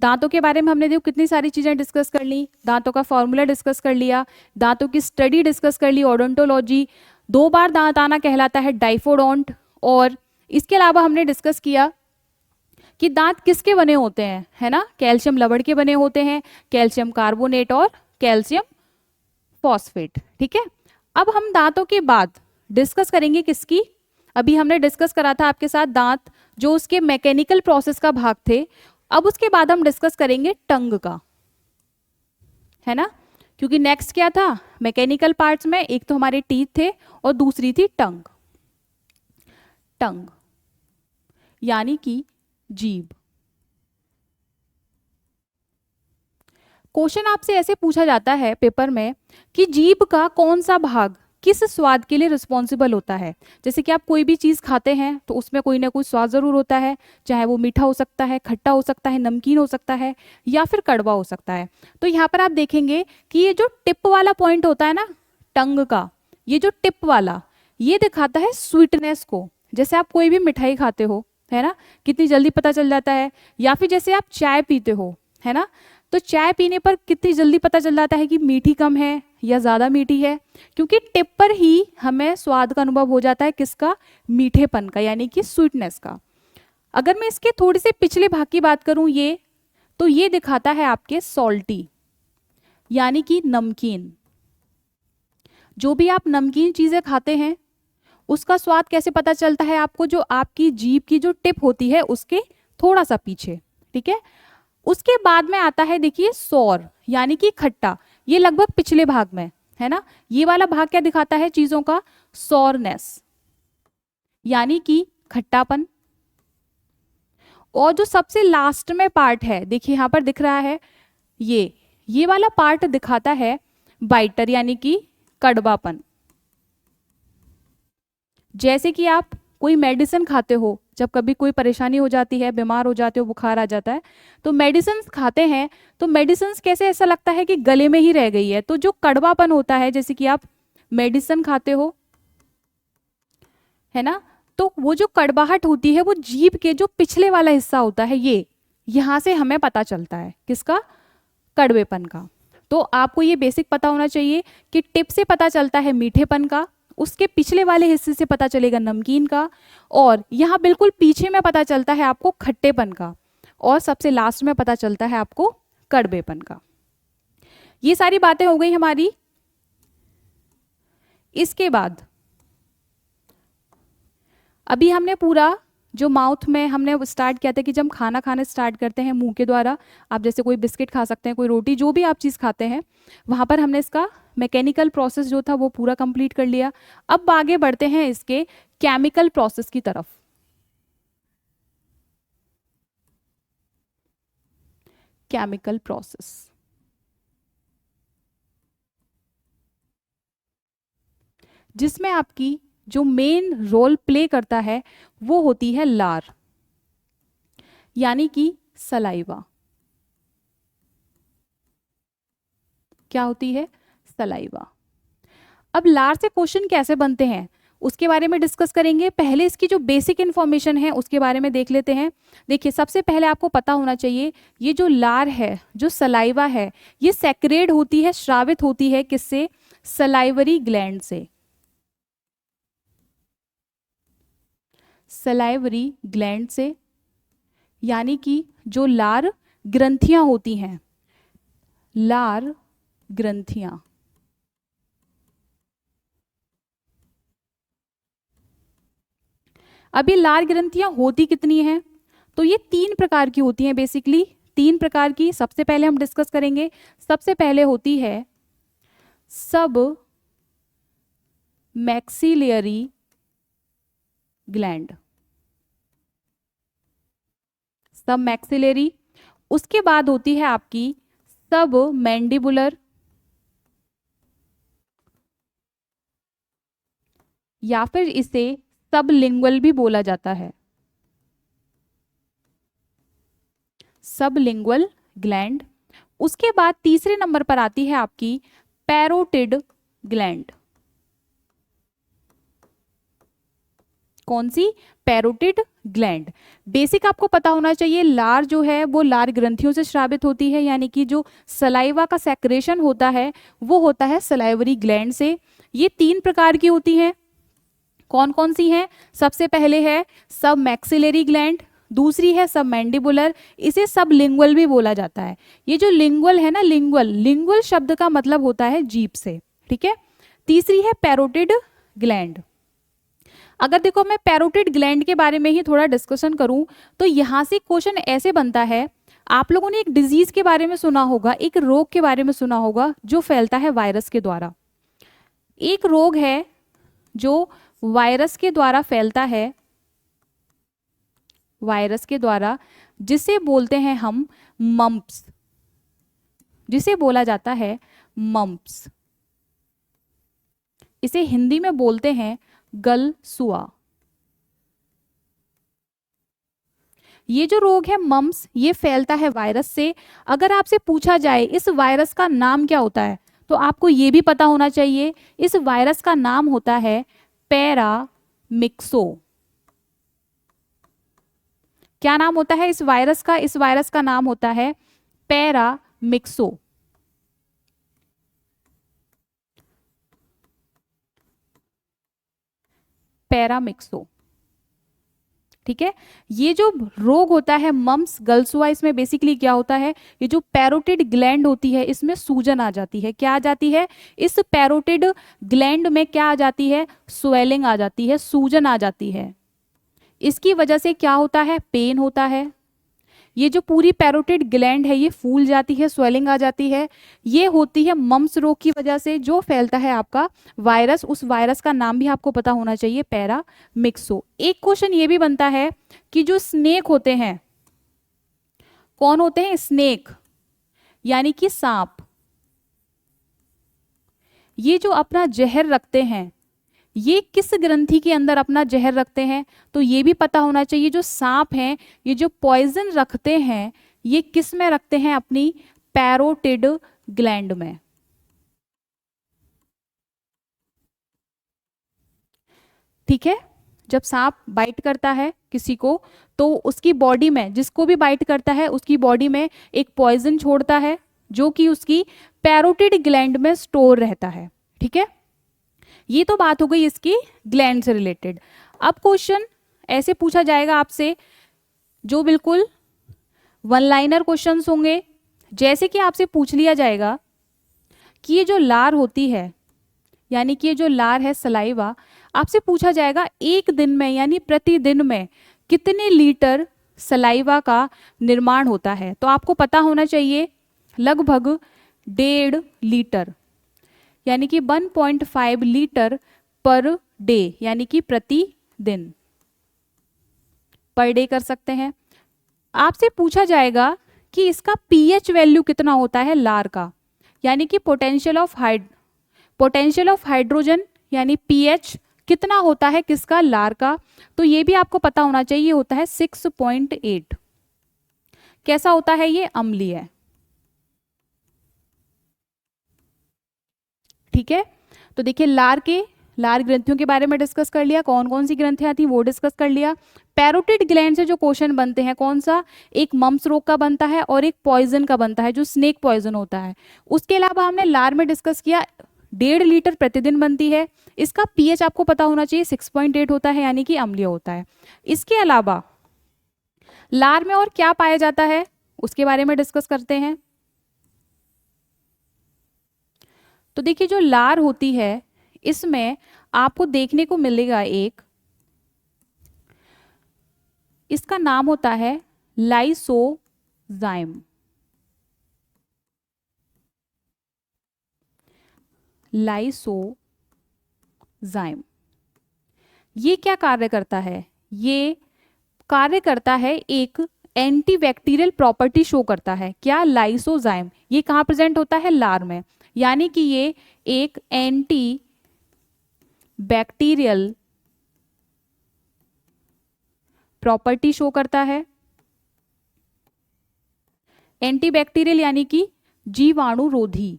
दांतों के बारे में हमने देखो कितनी सारी चीजें डिस्कस कर ली। दांतों का फॉर्मूला डिस्कस कर लिया, दांतों की स्टडी डिस्कस कर ली, ओडोंटोलॉजी, 2 बार दांत आना कहलाता है डाइफोडोंट। और इसके अलावा हमने डिस्कस किया कि दांत किसके बने होते हैं, है ना, कैल्शियम लवण के बने होते हैं, कैल्शियम कार्बोनेट और कैल्शियम फॉस्फेट। ठीक है, अब हम दांतों के बाद डिस्कस करेंगे किसकी? अभी हमने डिस्कस करा था आपके साथ दांत जो उसके मैकेनिकल प्रोसेस का भाग थे। अब उसके बाद हम डिस्कस करेंगे टंग का, है ना, क्योंकि नेक्स्ट क्या था मैकेनिकल पार्ट्स में, एक तो हमारे टीथ थे और दूसरी थी टंग। टंग यानी कि जीभ। क्वेश्चन आपसे ऐसे पूछा जाता है पेपर में कि जीभ का कौन सा भाग किस स्वाद के लिए रिस्पॉन्सिबल होता है। जैसे कि आप कोई भी चीज़ खाते हैं तो उसमें कोई ना कोई स्वाद ज़रूर होता है, चाहे वो मीठा हो सकता है, खट्टा हो सकता है, नमकीन हो सकता है या फिर कड़वा हो सकता है। तो यहाँ पर आप देखेंगे कि ये जो टिप वाला पॉइंट होता है ना टंग का, ये जो टिप वाला, ये दिखाता है स्वीटनेस को। जैसे आप कोई भी मिठाई खाते हो, है ना, कितनी जल्दी पता चल जाता है। या फिर जैसे आप चाय पीते हो, है ना, तो चाय पीने पर कितनी जल्दी पता चल जाता है कि मीठी कम है या ज़्यादा मीठी है, क्योंकि टिप पर ही हमें स्वाद का अनुभव हो जाता है किसका, मीठेपन का, यानी कि स्वीटनेस का। अगर मैं इसके थोड़ी से पिछले भाग की बात करूं ये, तो ये दिखाता है आपके सॉल्टी, यानी कि नमकीन। जो भी आप नमकीन चीज़ें खाते हैं उसका स्वाद कैसे पता चलता है आपको, जो आपकी जीभ की जो टिप होती है उसके थोड़ा सा पीछे। ठीक है, उसके बाद में आता है देखिए सौर, यानी कि खट्टा। ये लगभग पिछले भाग में है ना। ये वाला भाग क्या दिखाता है चीजों का, सौरनेस, यानी कि खट्टापन। और जो सबसे लास्ट में पार्ट है, देखिए यहां पर दिख रहा है, ये वाला पार्ट दिखाता है बाइटर, यानी कि कड़वापन। जैसे कि आप कोई मेडिसिन खाते हो, जब कभी कोई परेशानी हो जाती है, बीमार हो जाते हो, बुखार आ जाता है, तो मेडिसिन खाते हैं, तो मेडिसिन कैसे ऐसा लगता है कि गले में ही रह गई है। तो जो कड़वापन होता है, जैसे कि आप मेडिसिन खाते हो, है ना, तो वो जो कड़वाहट होती है वो जीभ के जो पिछले वाला हिस्सा होता है, ये यहां से हमें पता चलता है किसका, कड़वेपन का। तो आपको ये बेसिक पता होना चाहिए कि टिप से पता चलता है मीठेपन का, उसके पिछले वाले हिस्से से पता चलेगा नमकीन का, और यहाँ बिल्कुल पीछे में पता चलता है आपको खट्टेपन का, और सबसे लास्ट में पता चलता है आपको कड़वेपन का। ये सारी बातें हो गई हमारी। इसके बाद अभी हमने पूरा जो माउथ में हमने स्टार्ट किया था कि जब हम खाना खाना स्टार्ट करते हैं मुंह के द्वारा, आप जैसे कोई बिस्किट खा सकते हैं, कोई रोटी, जो भी आप चीज़ खाते हैं, वहाँ पर हमने इसका मैकेनिकल प्रोसेस जो था वो पूरा कंप्लीट कर लिया। अब आगे बढ़ते हैं इसके केमिकल प्रोसेस की तरफ। केमिकल प्रोसेस, जिसमें आपकी जो मेन रोल प्ले करता है वो होती है लार, यानी कि सलाइवा। क्या होती है, सलाइवा। अब लार से क्वेश्चन कैसे बनते हैं उसके बारे में डिस्कस करेंगे। पहले इसकी जो बेसिक इंफॉर्मेशन है उसके बारे में देख लेते हैं। देखिए, सबसे पहले आपको पता होना चाहिए ये जो लार है, जो सलाइवा है, ये सेक्रेट होती है, श्रावित होती है किससे, सलाइवरी ग्लैंड से। सलाइवरी ग्लैंड से, यानी कि जो लार ग्रंथियां होती हैं, लार ग्रंथियां। अब ये लार ग्रंथियां होती कितनी हैं, तो ये 3 प्रकार की होती हैं बेसिकली, 3 प्रकार की। सबसे पहले हम डिस्कस करेंगे, सबसे पहले होती है सब मैक्सिलियरी ग्लैंड, सब मैक्सिलरी। उसके बाद होती है आपकी सब मैंडिबुलर या फिर इसे सबलिंगुअल भी बोला जाता है, सबलिंगुअल ग्लैंड। उसके बाद तीसरे नंबर पर आती है आपकी पैरोटिड ग्लैंड। कौन सी? Parotid gland. बेसिक आपको पता होना चाहिए, लार जो है वो लार ग्रंथियों से स्रावित होती है, यानी कि जो सलाइवा का सेक्रेशन होता है वो होता है सलाइवरी ग्लैंड से। ये 3 प्रकार की होती हैं। कौन कौन सी हैं? सबसे पहले है सब मैक्सिलरी ग्लैंड, दूसरी है सब मैंडिबुलर, इसे सब लिंगुअल भी बोला जाता है। ये जो लिंगुअल है ना, लिंगुअल, लिंगुअल शब्द का मतलब होता है जीभ से, ठीक है। तीसरी है पैरोटिड ग्लैंड। अगर देखो मैं पैरोटिड ग्लैंड के बारे में ही थोड़ा डिस्कशन करूं तो यहां से क्वेश्चन ऐसे बनता है, आप लोगों ने एक डिजीज के बारे में सुना होगा, एक रोग के बारे में सुना होगा जो फैलता है वायरस के द्वारा। एक रोग है जो वायरस के द्वारा फैलता है, वायरस के द्वारा, जिसे बोलते हैं हम मम्प्स, जिसे बोला जाता है मम्प्स। इसे हिंदी में बोलते हैं गलसुआ। ये जो रोग है मम्प्स, ये फैलता है वायरस से। अगर आपसे पूछा जाए इस वायरस का नाम क्या होता है, तो आपको ये भी पता होना चाहिए, इस वायरस का नाम होता है पैरामिक्सो। क्या नाम होता है इस वायरस का? इस वायरस का नाम होता है पैरामिक्सो। पैरामिक्सो, ठीक है। ये जो रोग होता है मम्प्स गलसुआ, इसमें बेसिकली क्या होता है, ये जो पैरोटिड ग्लैंड होती है इसमें सूजन आ जाती है। क्या आ जाती है? इस पैरोटिड ग्लैंड में क्या आ जाती है? स्वेलिंग आ जाती है, सूजन आ जाती है। इसकी वजह से क्या होता है? पेन होता है। ये जो पूरी पैरोटिड ग्लैंड है ये फूल जाती है, स्वेलिंग आ जाती है। ये होती है मम्प्स रोग की वजह से जो फैलता है आपका वायरस। उस वायरस का नाम भी आपको पता होना चाहिए, पैरामिक्सो। एक क्वेश्चन ये भी बनता है कि जो स्नेक होते हैं, कौन होते हैं? स्नेक यानी कि सांप, ये जो अपना जहर रखते हैं, ये किस ग्रंथि के अंदर अपना जहर रखते हैं? तो ये भी पता होना चाहिए, जो सांप हैं ये जो पॉइजन रखते हैं ये किस में रखते हैं? अपनी पैरोटिड ग्लैंड में। ठीक है। जब सांप बाइट करता है किसी को तो उसकी बॉडी में, जिसको भी बाइट करता है उसकी बॉडी में एक पॉइजन छोड़ता है जो कि उसकी पैरोटिड ग्लैंड में स्टोर रहता है, ठीक है। ये तो बात हो गई इसकी ग्लैंड से रिलेटेड। अब क्वेश्चन ऐसे पूछा जाएगा आपसे जो बिल्कुल वन लाइनर क्वेश्चंस होंगे, जैसे कि आपसे पूछ लिया जाएगा कि ये जो लार होती है, यानी कि ये जो लार है सलाइवा, आपसे पूछा जाएगा एक दिन में यानी प्रतिदिन में कितने लीटर सलाइवा का निर्माण होता है। तो आपको पता होना चाहिए लगभग 1.5 लीटर, यानी कि 1.5 लीटर पर डे, यानी कि प्रतिदिन, पर डे कर सकते हैं। आपसे पूछा जाएगा कि इसका पीएच वैल्यू कितना होता है लार का, यानी कि पोटेंशियल ऑफ हाइड्रोजन यानी पीएच कितना होता है किसका? लार का। तो ये भी आपको पता होना चाहिए, ये होता है 6.8। कैसा होता है? ये अम्लीय है, ठीक है। तो देखिए लार ग्रंथियों के बारे में डिस्कस कर लिया, कौन कौन सी ग्रंथियां थी वो डिस्कस कर लिया। पैरोटिड ग्लैंड से जो क्वेश्चन बनते हैं, कौन सा? एक मम्प्स रोग का बनता है और एक पॉइजन का बनता है जो स्नेक पॉइजन होता है। उसके अलावा हमने लार में डिस्कस किया 1.5 लीटर प्रतिदिन बनती है। इसका पीएच आपको पता होना चाहिए 6.8 होता है, यानी कि अम्लीय होता है। इसके अलावा लार में और क्या पाया जाता है उसके बारे में डिस्कस करते हैं। तो देखिए जो लार होती है इसमें आपको देखने को मिलेगा एक, इसका नाम होता है लाइसोजाइम। लाइसोजाइम ये क्या कार्य करता है? ये कार्य करता है एक एंटीबैक्टीरियल प्रॉपर्टी शो करता है। क्या? लाइसोजाइम। ये कहाँ प्रेजेंट होता है? लार में। यानी कि ये एक एंटी बैक्टीरियल प्रॉपर्टी शो करता है। एंटीबैक्टीरियल यानी कि जीवाणुरोधी।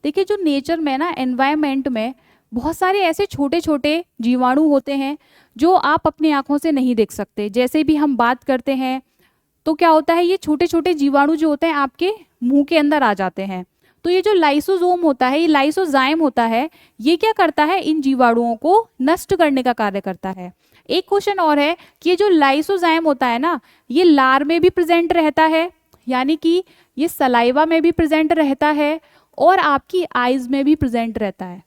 देखिए जो नेचर में ना, एनवायरमेंट में बहुत सारे ऐसे छोटे छोटे जीवाणु होते हैं जो आप अपनी आंखों से नहीं देख सकते। जैसे भी हम बात करते हैं तो क्या होता है, ये छोटे छोटे जीवाणु जो होते हैं आपके मुंह के अंदर आ जाते हैं। तो ये जो लाइसोसोम होता है, ये लाइसोजाइम होता है, ये क्या करता है? इन जीवाणुओं को नष्ट करने का कार्य करता है। एक क्वेश्चन और है कि ये जो लाइसोजाइम होता है ना, ये लार में भी प्रेजेंट रहता है, यानी कि ये सलाइवा में भी प्रेजेंट रहता है और आपकी आईज में भी प्रेजेंट रहता है।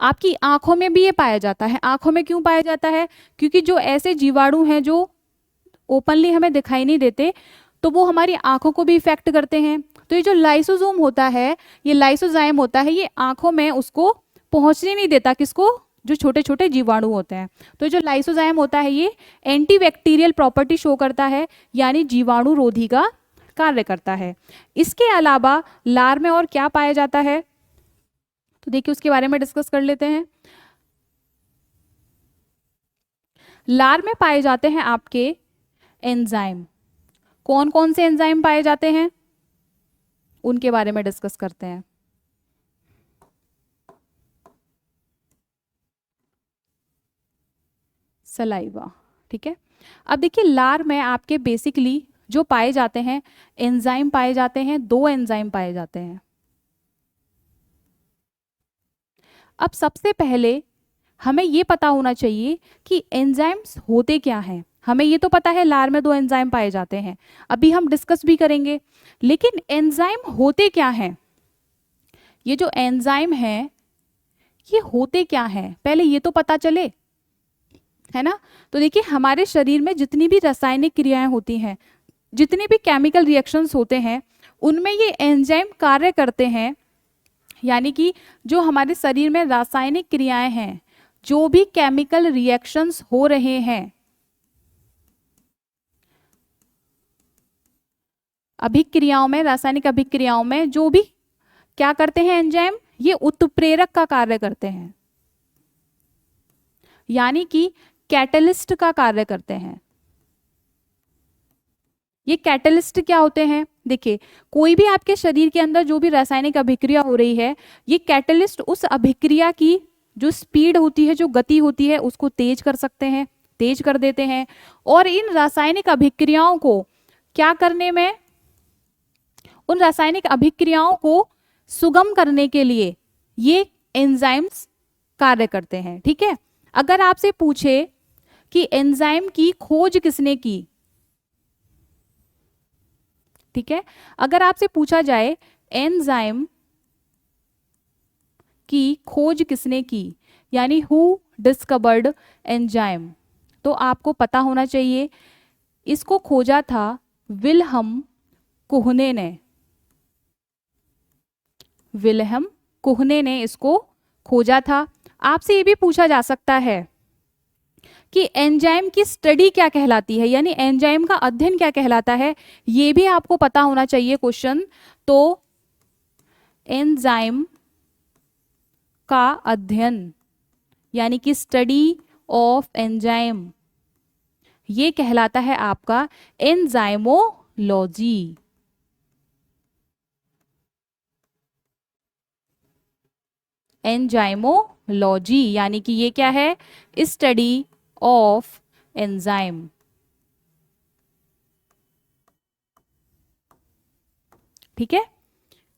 आपकी आंखों में भी ये पाया जाता है। आंखों में क्यों पाया जाता है? क्योंकि जो ऐसे जीवाणु हैं जो ओपनली हमें दिखाई नहीं देते, तो वो हमारी आंखों को भी इफेक्ट करते हैं। तो ये जो लाइसोसोम होता है, ये लाइसोजाइम होता है, ये आंखों में उसको पहुंचने नहीं देता। किसको? जो छोटे छोटे जीवाणु होते हैं। तो जो लाइसोजाइम होता है ये एंटीबैक्टीरियल प्रॉपर्टी शो करता है, यानी जीवाणु रोधी का कार्य करता है। इसके अलावा लार में और क्या पाया जाता है, तो देखिए उसके बारे में डिस्कस कर लेते हैं। लार में पाए जाते हैं आपके एंजाइम। कौन कौन से एंजाइम पाए जाते हैं उनके बारे में डिस्कस करते हैं। सलाइवा, ठीक है। अब देखिए लार में आपके बेसिकली जो पाए जाते हैं एंजाइम पाए जाते हैं, 2 एंजाइम पाए जाते हैं। अब सबसे पहले हमें ये पता होना चाहिए कि एंजाइम्स होते क्या हैं। हमें ये तो पता है लार में 2 एंजाइम पाए जाते हैं, अभी हम डिस्कस भी करेंगे, लेकिन एंजाइम होते क्या हैं? ये जो एंजाइम हैं ये होते क्या हैं, पहले ये तो पता चले, है ना। तो देखिए हमारे शरीर में जितनी भी रासायनिक क्रियाएं होती हैं, जितनी भी केमिकल रिएक्शंस होते हैं, उनमें ये एंजाइम कार्य करते हैं। यानी कि जो हमारे शरीर में रासायनिक क्रियाएं हैं, जो भी केमिकल रिएक्शंस हो रहे हैं, अभिक्रियाओं में, रासायनिक अभिक्रियाओं में जो भी क्या करते हैं एंजाइम, ये उत्प्रेरक का कार्य करते हैं, यानी कि कैटलिस्ट का कार्य करते हैं। ये कैटलिस्ट क्या होते हैं? देखिए कोई भी आपके शरीर के अंदर जो भी रासायनिक अभिक्रिया हो रही है, ये कैटलिस्ट उस अभिक्रिया की जो स्पीड होती है, जो गति होती है, उसको तेज कर सकते हैं, तेज कर देते हैं। और इन रासायनिक अभिक्रियाओं को क्या करने में, उन रासायनिक अभिक्रियाओं को सुगम करने के लिए ये एंजाइम्स कार्य करते हैं, ठीक है। अगर आपसे पूछे कि एंजाइम की खोज किसने की, ठीक है, अगर आपसे पूछा जाए एंजाइम की खोज किसने की, यानी हु डिस्कवर्ड एंजाइम, तो आपको पता होना चाहिए इसको खोजा था विल्हम कुहने ने। विल्हम कुहने ने इसको खोजा था। आपसे ये भी पूछा जा सकता है कि एंजाइम की स्टडी क्या कहलाती है, यानी एंजाइम का अध्ययन क्या कहलाता है, ये भी आपको पता होना चाहिए क्वेश्चन। तो एंजाइम का अध्ययन यानी कि स्टडी ऑफ एंजाइम, ये कहलाता है आपका एंजाइमोलॉजी। एंजाइमोलॉजी यानी कि ये क्या है? Study of enzyme. ठीक है,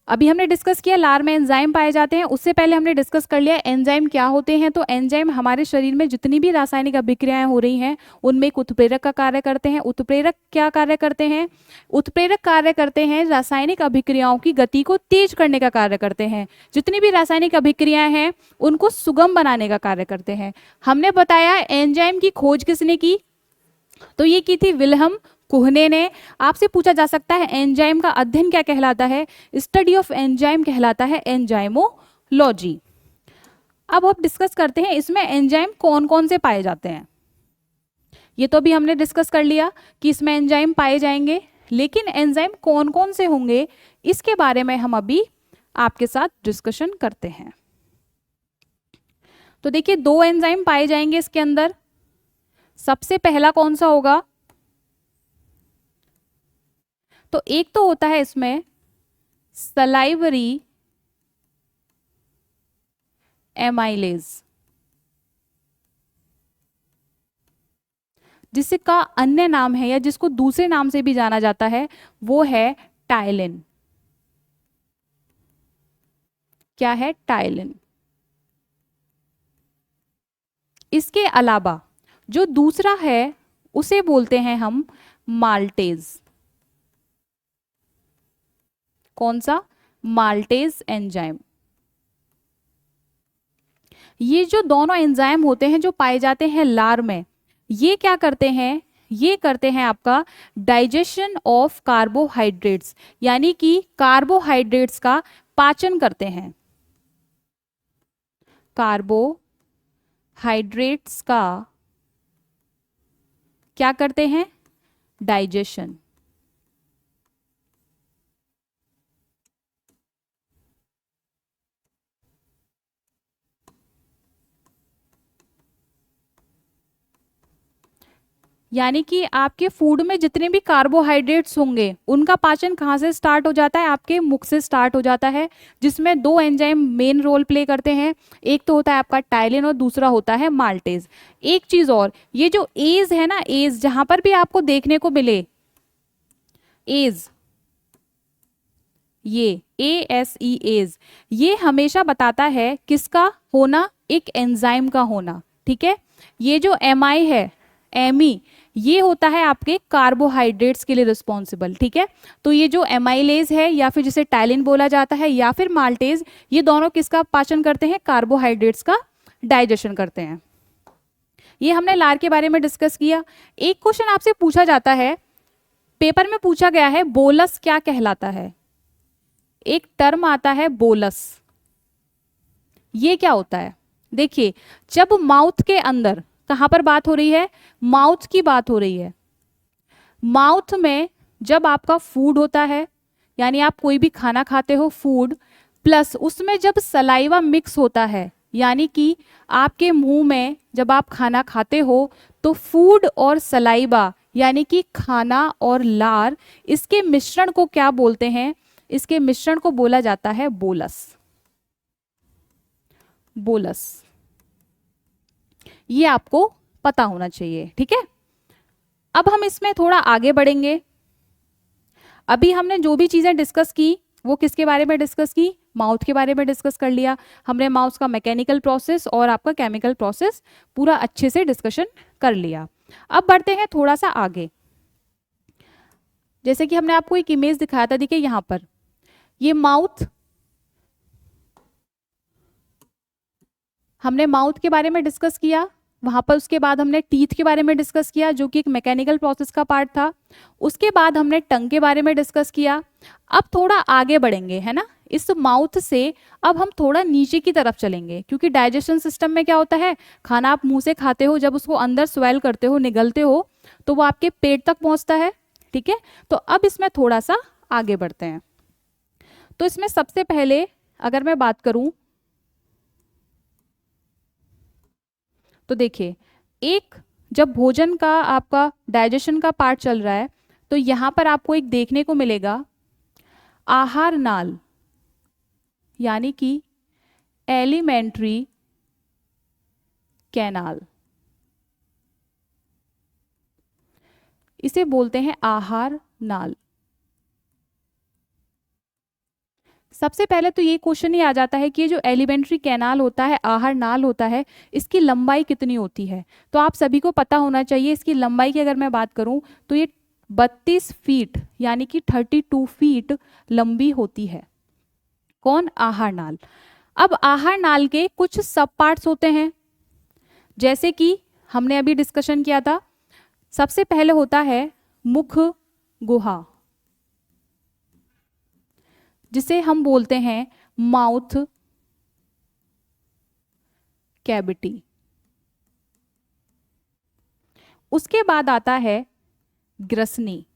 अभी हमने डिस्कस किया लार में एंजाइम पाए जाते हैं, उससे पहले हमने डिस्कस कर लिया एंजाइम क्या होते हैं। तो एंजाइम हमारे शरीर में जितनी भी रासायनिक अभिक्रियाएं हो रही हैं उनमें एक उत्प्रेरक का कार्य करते हैं। उत्प्रेरक क्या कार्य करते हैं? उत्प्रेरक कार्य करते हैं रासायनिक अभिक्रियाओं की गति को तेज करने का कार्य करते हैं। जितनी भी रासायनिक अभिक्रियाएं हैं उनको सुगम बनाने का कार्य करते हैं। हमने बताया एंजाइम की खोज किसने की, तो ये की थी विल्हम कुहने ने। आपसे पूछा जा सकता है एंजाइम का अध्ययन क्या कहलाता है, स्टडी ऑफ एंजाइम कहलाता है एंजाइमोलॉजी। अब डिस्कस करते हैं इसमें एंजाइम कौन कौन से पाए जाते हैं। ये तो अभी हमने डिस्कस कर लिया कि इसमें एंजाइम पाए जाएंगे, लेकिन एंजाइम कौन कौन से होंगे इसके बारे में हम अभी आपके साथ डिस्कशन करते हैं। तो देखिए 2 एंजाइम पाए जाएंगे इसके अंदर। सबसे पहला कौन सा होगा, तो एक तो होता है इसमें सलाइवरी एमाइलेज, जिसका अन्य नाम है या जिसको दूसरे नाम से भी जाना जाता है वो है टाइलिन। क्या है, टाइलिन। इसके अलावा जो दूसरा है उसे बोलते हैं हम माल्टेज। कौन सा, माल्टेज एंजाइम। ये जो दोनों एंजाइम होते हैं जो पाए जाते हैं लार में, ये क्या करते हैं, ये करते हैं आपका डाइजेशन ऑफ कार्बोहाइड्रेट्स, यानी कि कार्बोहाइड्रेट्स का पाचन करते हैं। कार्बोहाइड्रेट्स का क्या करते हैं, डाइजेशन। यानी कि आपके फूड में जितने भी कार्बोहाइड्रेट्स होंगे उनका पाचन कहाँ से स्टार्ट हो जाता है, आपके मुख से स्टार्ट हो जाता है, जिसमें 2 एंजाइम मेन रोल प्ले करते हैं। एक तो होता है आपका टाइलिन और दूसरा होता है माल्टेज। एक चीज और, ये जो एज है ना, एज जहां पर भी आपको देखने को मिले, एज, ये ASE एज, ये हमेशा बताता है किसका होना, एक एंजाइम का होना। ठीक है, ये जो MI है, एमी, ये होता है आपके कार्बोहाइड्रेट्स के लिए रिस्पॉन्सिबल। ठीक है, तो ये जो एमाइलेज है या फिर जिसे टाइलिन बोला जाता है या फिर माल्टेज, ये दोनों किसका पाचन करते हैं, कार्बोहाइड्रेट्स का डाइजेशन करते हैं। ये हमने लार के बारे में डिस्कस किया। एक क्वेश्चन आपसे पूछा जाता है, पेपर में पूछा गया है, बोलस क्या कहलाता है। एक टर्म आता है बोलस, ये क्या होता है। देखिए, जब माउथ के अंदर, कहां पर बात हो रही है, माउथ की बात हो रही है। माउथ में जब आपका फूड होता है, यानी आप कोई भी खाना खाते हो, फूड प्लस उसमें जब सलाइवा मिक्स होता है, यानी कि आपके मुंह में जब आप खाना खाते हो तो फूड और सलाइवा यानी कि खाना और लार, इसके मिश्रण को क्या बोलते हैं, इसके मिश्रण को बोला जाता है बोलस। बोलस, ये आपको पता होना चाहिए। ठीक है, अब हम इसमें थोड़ा आगे बढ़ेंगे। अभी हमने जो भी चीजें डिस्कस की वो किसके बारे में डिस्कस की, माउथ के बारे में डिस्कस कर लिया हमने। माउथ का मैकेनिकल प्रोसेस और आपका केमिकल प्रोसेस पूरा अच्छे से डिस्कशन कर लिया। अब बढ़ते हैं थोड़ा सा आगे। जैसे कि हमने आपको एक इमेज दिखाया था, देखिए यहां पर ये माउथ, हमने माउथ के बारे में डिस्कस किया, वहां पर उसके बाद हमने टीथ के बारे में डिस्कस किया जो कि एक मैकेनिकल प्रोसेस का पार्ट था। उसके बाद हमने टंग के बारे में डिस्कस किया। अब थोड़ा आगे बढ़ेंगे, है ना, इस माउथ से अब हम थोड़ा नीचे की तरफ चलेंगे, क्योंकि डाइजेशन सिस्टम में क्या होता है, खाना आप मुंह से खाते हो, जब उसको अंदर स्वेल करते हो, निगलते हो, तो वो आपके पेट तक पहुंचता है। ठीक है, तो अब इसमें थोड़ा सा आगे बढ़ते हैं। तो इसमें सबसे पहले अगर मैं बात करूं तो देखिए, एक जब भोजन का आपका डाइजेशन का पार्ट चल रहा है तो यहां पर आपको एक देखने को मिलेगा आहार नाल, यानी कि एलिमेंट्री कैनाल, इसे बोलते हैं आहार नाल। सबसे पहले तो ये क्वेश्चन ही आ जाता है कि ये जो एलिमेंट्री कैनाल होता है, आहार नाल होता है, इसकी लंबाई कितनी होती है। तो आप सभी को पता होना चाहिए, इसकी लंबाई की अगर मैं बात करूं तो ये 32 फीट यानी कि 32 फीट लंबी होती है। कौन, आहार नाल। अब आहार नाल के कुछ सब पार्ट्स होते हैं, जैसे कि हमने अभी डिस्कशन किया था। सबसे पहले होता है मुख गुहा, जिसे हम बोलते हैं माउथ कैविटी। उसके बाद आता है ग्रसनी,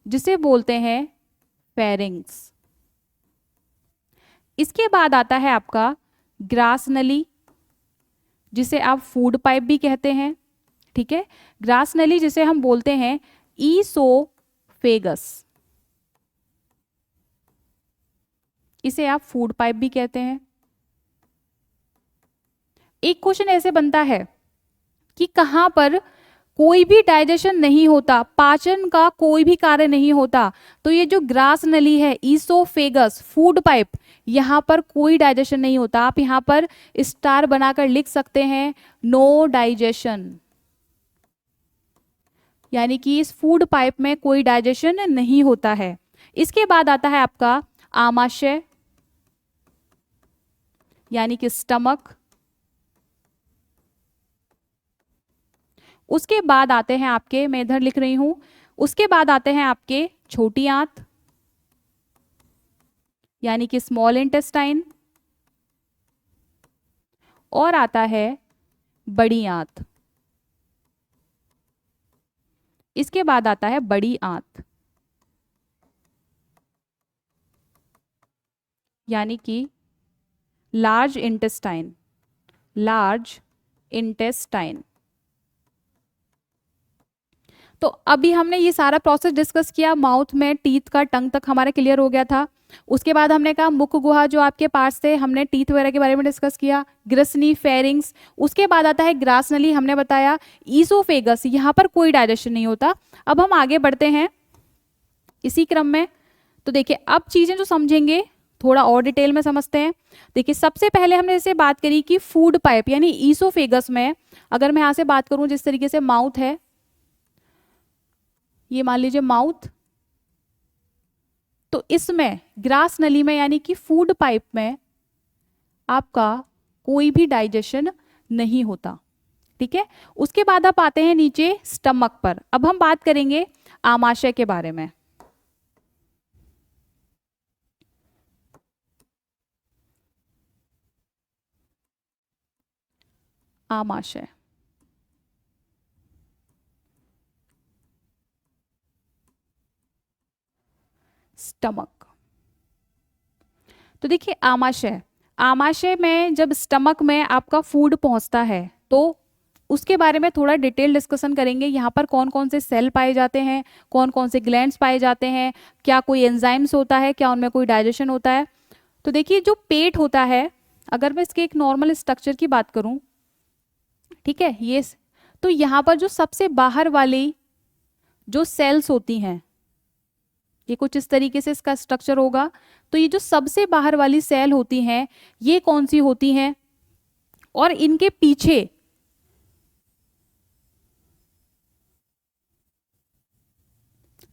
जिसे बोलते हैं फेरिंग्स। इसके बाद आता है आपका ग्रास नली, जिसे आप फूड पाइप भी कहते हैं। ठीक है, ग्रास नली जिसे हम बोलते हैं ईसोफेगस, इसे आप फूड पाइप भी कहते हैं। एक क्वेश्चन ऐसे बनता है कि कहां पर कोई भी डाइजेशन नहीं होता, पाचन का कोई भी कार्य नहीं होता, तो ये जो ग्रास नली है, ईसोफेगस, फूड पाइप, यहां पर कोई डाइजेशन नहीं होता। आप यहां पर स्टार बनाकर लिख सकते हैं, नो डाइजेशन, यानी कि इस फूड पाइप में कोई डाइजेशन नहीं होता है। इसके बाद आता है आपका आमाशय, यानी कि स्टमक। उसके बाद आते हैं आपके, मैं इधर लिख रही हूं, उसके बाद आते हैं आपके छोटी आंत, यानी कि स्मॉल इंटेस्टाइन, और आता है बड़ी आंत। इसके बाद आता है बड़ी आंत, यानी कि लार्ज इंटेस्टाइन, लार्ज इंटेस्टाइन। तो अभी हमने ये सारा प्रोसेस डिस्कस किया, माउथ में टीथ का, टंग तक हमारा क्लियर हो गया था। उसके बाद हमने कहा मुख गुहा, जो आपके पार्ट्स थे, हमने टीथ वगैरह के बारे में डिस्कस किया, ग्रसनी, फेरिंग्स। उसके बाद आता है ग्रास नली, हमने बताया ईसोफेगस, यहाँ पर कोई डाइजेशन नहीं होता। अब हम आगे बढ़ते हैं इसी क्रम में। तो देखिए अब चीजें जो समझेंगे थोड़ा और डिटेल में समझते हैं। देखिए सबसे पहले हमने जैसे बात करी कि फूड पाइप यानी ईसोफेगस में, अगर मैं यहाँ से बात करूं, जिस तरीके से माउथ है, ये मान लीजिए माउथ, तो इसमें ग्रास नली में यानी कि फूड पाइप में आपका कोई भी डाइजेशन नहीं होता। ठीक है, उसके बाद आप आते हैं नीचे स्टमक पर। अब हम बात करेंगे आमाशय के बारे में। आमाशय, स्टमक। तो देखिए आमाशय, आमाशय में जब स्टमक में आपका फूड पहुंचता है तो उसके बारे में थोड़ा डिटेल डिस्कशन करेंगे। यहाँ पर कौन कौन से सेल पाए जाते हैं, कौन कौन से ग्लैंड्स पाए जाते हैं, क्या कोई एंजाइम्स होता है, क्या उनमें कोई डाइजेशन होता है। तो देखिए जो पेट होता है, अगर मैं इसके एक नॉर्मल स्ट्रक्चर की बात करूं, ठीक है, ये तो यहाँ पर जो सबसे बाहर वाली जो सेल्स होती हैं, ये कुछ इस तरीके से इसका स्ट्रक्चर होगा। तो ये जो सबसे बाहर वाली सेल होती हैं, ये कौन सी होती हैं, और इनके पीछे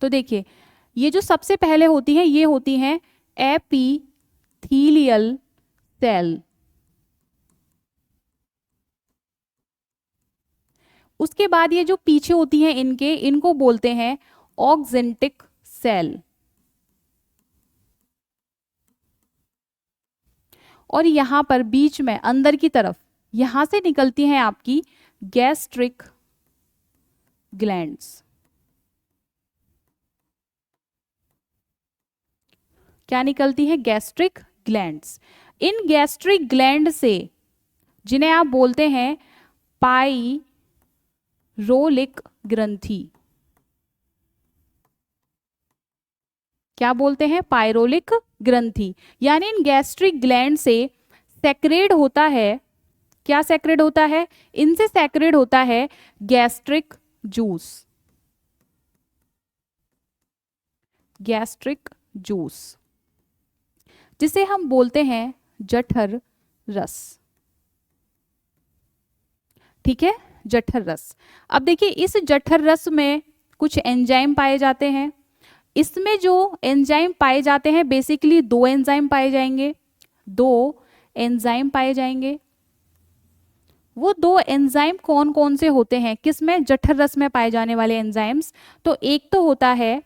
तो देखिए ये जो सबसे पहले होती हैं, ये होती हैं एपीथीलियल सेल। उसके बाद ये जो पीछे होती हैं इनके, इनको बोलते हैं ऑक्जेंटिक सेल। और यहां पर बीच में अंदर की तरफ यहां से निकलती हैं आपकी गैस्ट्रिक ग्लैंड्स। क्या निकलती है? Gastric glands. In gastric gland से, जिन्हें आप बोलते हैं पाइरोलिक ग्रंथि, क्या बोलते हैं? पाइरोलिक ग्रंथि। यानी इन गैस्ट्रिक ग्लैंड से सेक्रेट होता है, क्या सेक्रेट होता है? इनसे सेक्रेट होता है गैस्ट्रिक जूस, गैस्ट्रिक जूस, जिसे हम बोलते हैं जठर रस। ठीक है, जठर रस। अब देखिए इस जठर रस में कुछ एंजाइम पाए जाते हैं। इसमें जो एंजाइम पाए जाते हैं, बेसिकली दो एंजाइम पाए जाएंगे, दो एंजाइम पाए जाएंगे। वो दो एंजाइम कौन कौन से होते हैं किसमें? जठर रस में पाए जाने वाले एंजाइम्स। तो एक तो होता है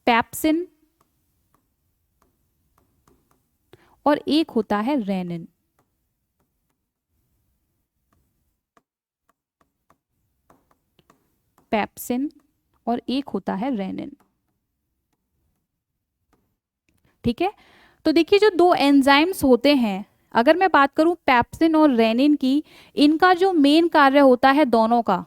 पेप्सिन और एक होता है रेनिन। पेप्सिन और एक होता है रेनिन। ठीक है, तो देखिए जो दो एंजाइम्स होते हैं, अगर मैं बात करूं पेप्सिन और रेनिन की, इनका जो मेन कार्य होता है दोनों का,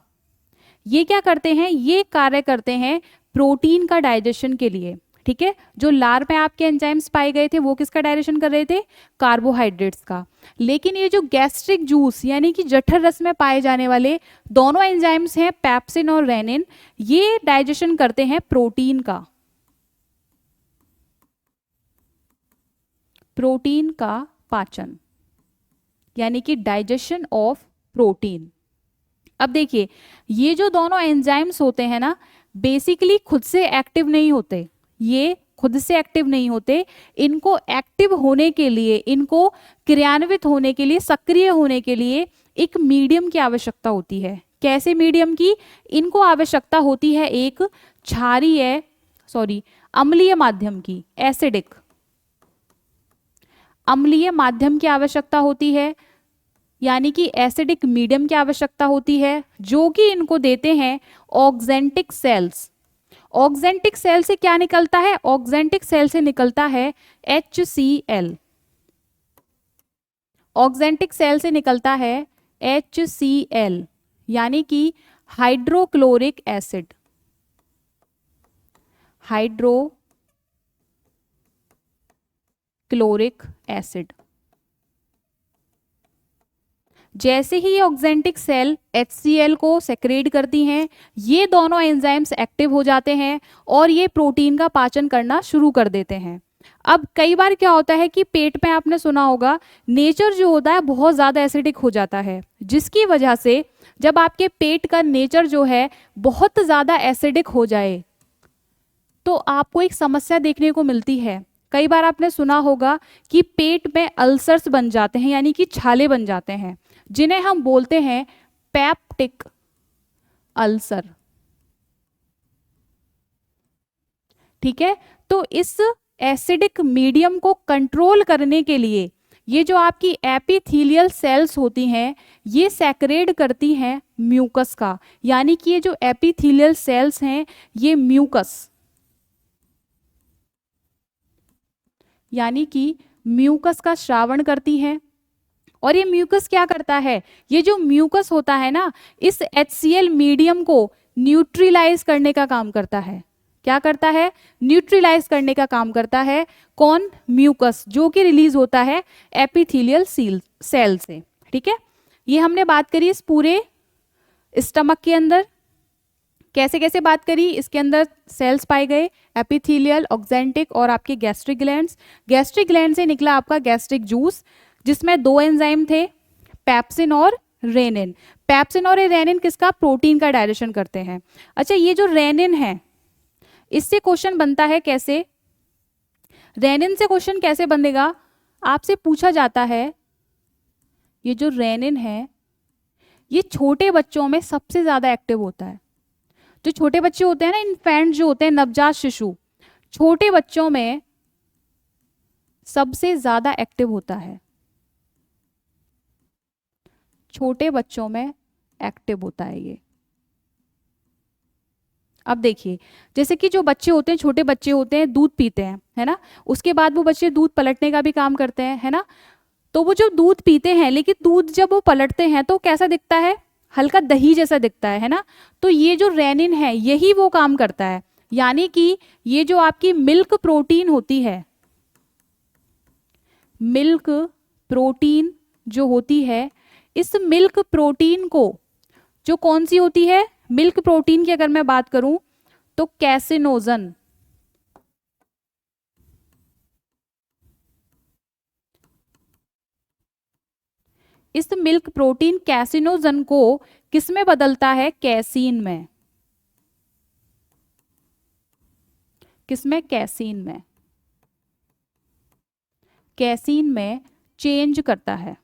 ये क्या करते हैं, ये कार्य करते हैं प्रोटीन का डाइजेशन के लिए। ठीक है, जो लार में आपके एंजाइम्स पाए गए थे वो किसका डाइजेशन कर रहे थे, कार्बोहाइड्रेट्स का। लेकिन ये जो गैस्ट्रिक जूस यानी कि जठर रस में पाए जाने वाले दोनों एंजाइम्स हैं पेप्सिन और रेनिन, ये डाइजेशन करते हैं प्रोटीन का, प्रोटीन का पाचन, यानी कि डाइजेशन ऑफ प्रोटीन। अब देखिए ये जो दोनों एंजाइम्स होते हैं ना, बेसिकली खुद से एक्टिव नहीं होते, ये खुद से एक्टिव नहीं होते, इनको एक्टिव होने के लिए, इनको क्रियान्वित होने के लिए, सक्रिय होने के लिए एक मीडियम की आवश्यकता होती है। कैसे मीडियम की, इनको आवश्यकता होती है एक क्षारीय अम्लीय माध्यम की, एसिडिक अम्लीय माध्यम की आवश्यकता होती है, यानी कि एसिडिक मीडियम की आवश्यकता होती है, जो कि इनको देते हैं ऑक्जेंटिक सेल्स। ऑक्जेंटिक सेल से क्या निकलता है, ऑक्जेंटिक सेल से निकलता है HCl, ऑक्जेंटिक सेल से निकलता है HCl, यानी कि हाइड्रोक्लोरिक एसिड, हाइड्रोक्लोरिक एसिड। जैसे ही ऑक्जेंटिक सेल HCl को सेक्रेट करती हैं, ये दोनों एंजाइम्स एक्टिव हो जाते हैं और ये प्रोटीन का पाचन करना शुरू कर देते हैं। अब कई बार क्या होता है कि पेट में आपने सुना होगा नेचर जो होता है बहुत ज़्यादा एसिडिक हो जाता है, जिसकी वजह से जब आपके पेट का नेचर जो है बहुत ज़्यादा एसिडिक हो जाए तो आपको एक समस्या देखने को मिलती है। कई बार आपने सुना होगा कि पेट में अल्सर्स बन जाते हैं, यानी कि छाले बन जाते हैं, जिन्हें हम बोलते हैं पेप्टिक अल्सर। ठीक है, तो इस एसिडिक मीडियम को कंट्रोल करने के लिए ये जो आपकी एपिथेलियल सेल्स होती हैं, ये सेक्रेट करती हैं म्यूकस का, यानी कि ये जो एपिथेलियल सेल्स हैं ये म्यूकस, यानी कि म्यूकस का श्रावण करती हैं। और ये म्यूकस क्या करता है, ये जो म्यूकस होता है ना, इस HCl मीडियम को न्यूट्रलाइज करने का काम करता है। क्या करता है, न्यूट्रलाइज करने का काम करता है। कौन, म्यूकस, जो कि रिलीज होता है एपिथेलियल सेल से। ठीक है, ये हमने बात करी इस पूरे स्टमक के अंदर। कैसे कैसे बात करी, इसके अंदर सेल्स पाए गए एपिथेलियल, ऑक्जेंटिक और आपके गैस्ट्रिक ग्लैंड्स। गैस्ट्रिक ग्लैंड से निकला आपका गैस्ट्रिक जूस, जिसमें दो एंजाइम थे पेप्सिन और रेनिन। पेप्सिन और रेनिन किसका, प्रोटीन का डाइजेशन करते हैं। अच्छा, ये जो रेनिन है इससे क्वेश्चन बनता है कैसे, रेनिन से क्वेश्चन कैसे बनेगा, आपसे पूछा जाता है ये जो रेनिन है ये छोटे बच्चों में सबसे ज्यादा एक्टिव होता है। जो छोटे बच्चे होते हैं ना, इन्फेंट जो होते हैं, नवजात शिशु, छोटे बच्चों में सबसे ज्यादा एक्टिव होता है, छोटे बच्चों में एक्टिव होता है ये। अब देखिए, जैसे कि जो बच्चे होते हैं, छोटे बच्चे होते हैं, दूध पीते हैं, है ना, उसके बाद वो बच्चे दूध पलटने का भी काम करते हैं, है ना। तो वो जो दूध पीते हैं, लेकिन दूध जब वो पलटते हैं तो कैसा दिखता है, हल्का दही जैसा दिखता है ना। तो ये जो रेनिन है यही वो काम करता है, यानी कि ये जो आपकी मिल्क प्रोटीन होती है, मिल्क प्रोटीन जो होती है, इस मिल्क प्रोटीन को, जो कौन सी होती है, मिल्क प्रोटीन की अगर मैं बात करूं तो कैसिनोजन, इस मिल्क प्रोटीन कैसिनोजन को किस में बदलता है, कैसीन में। किसमें, कैसीन में, कैसीन में चेंज करता है।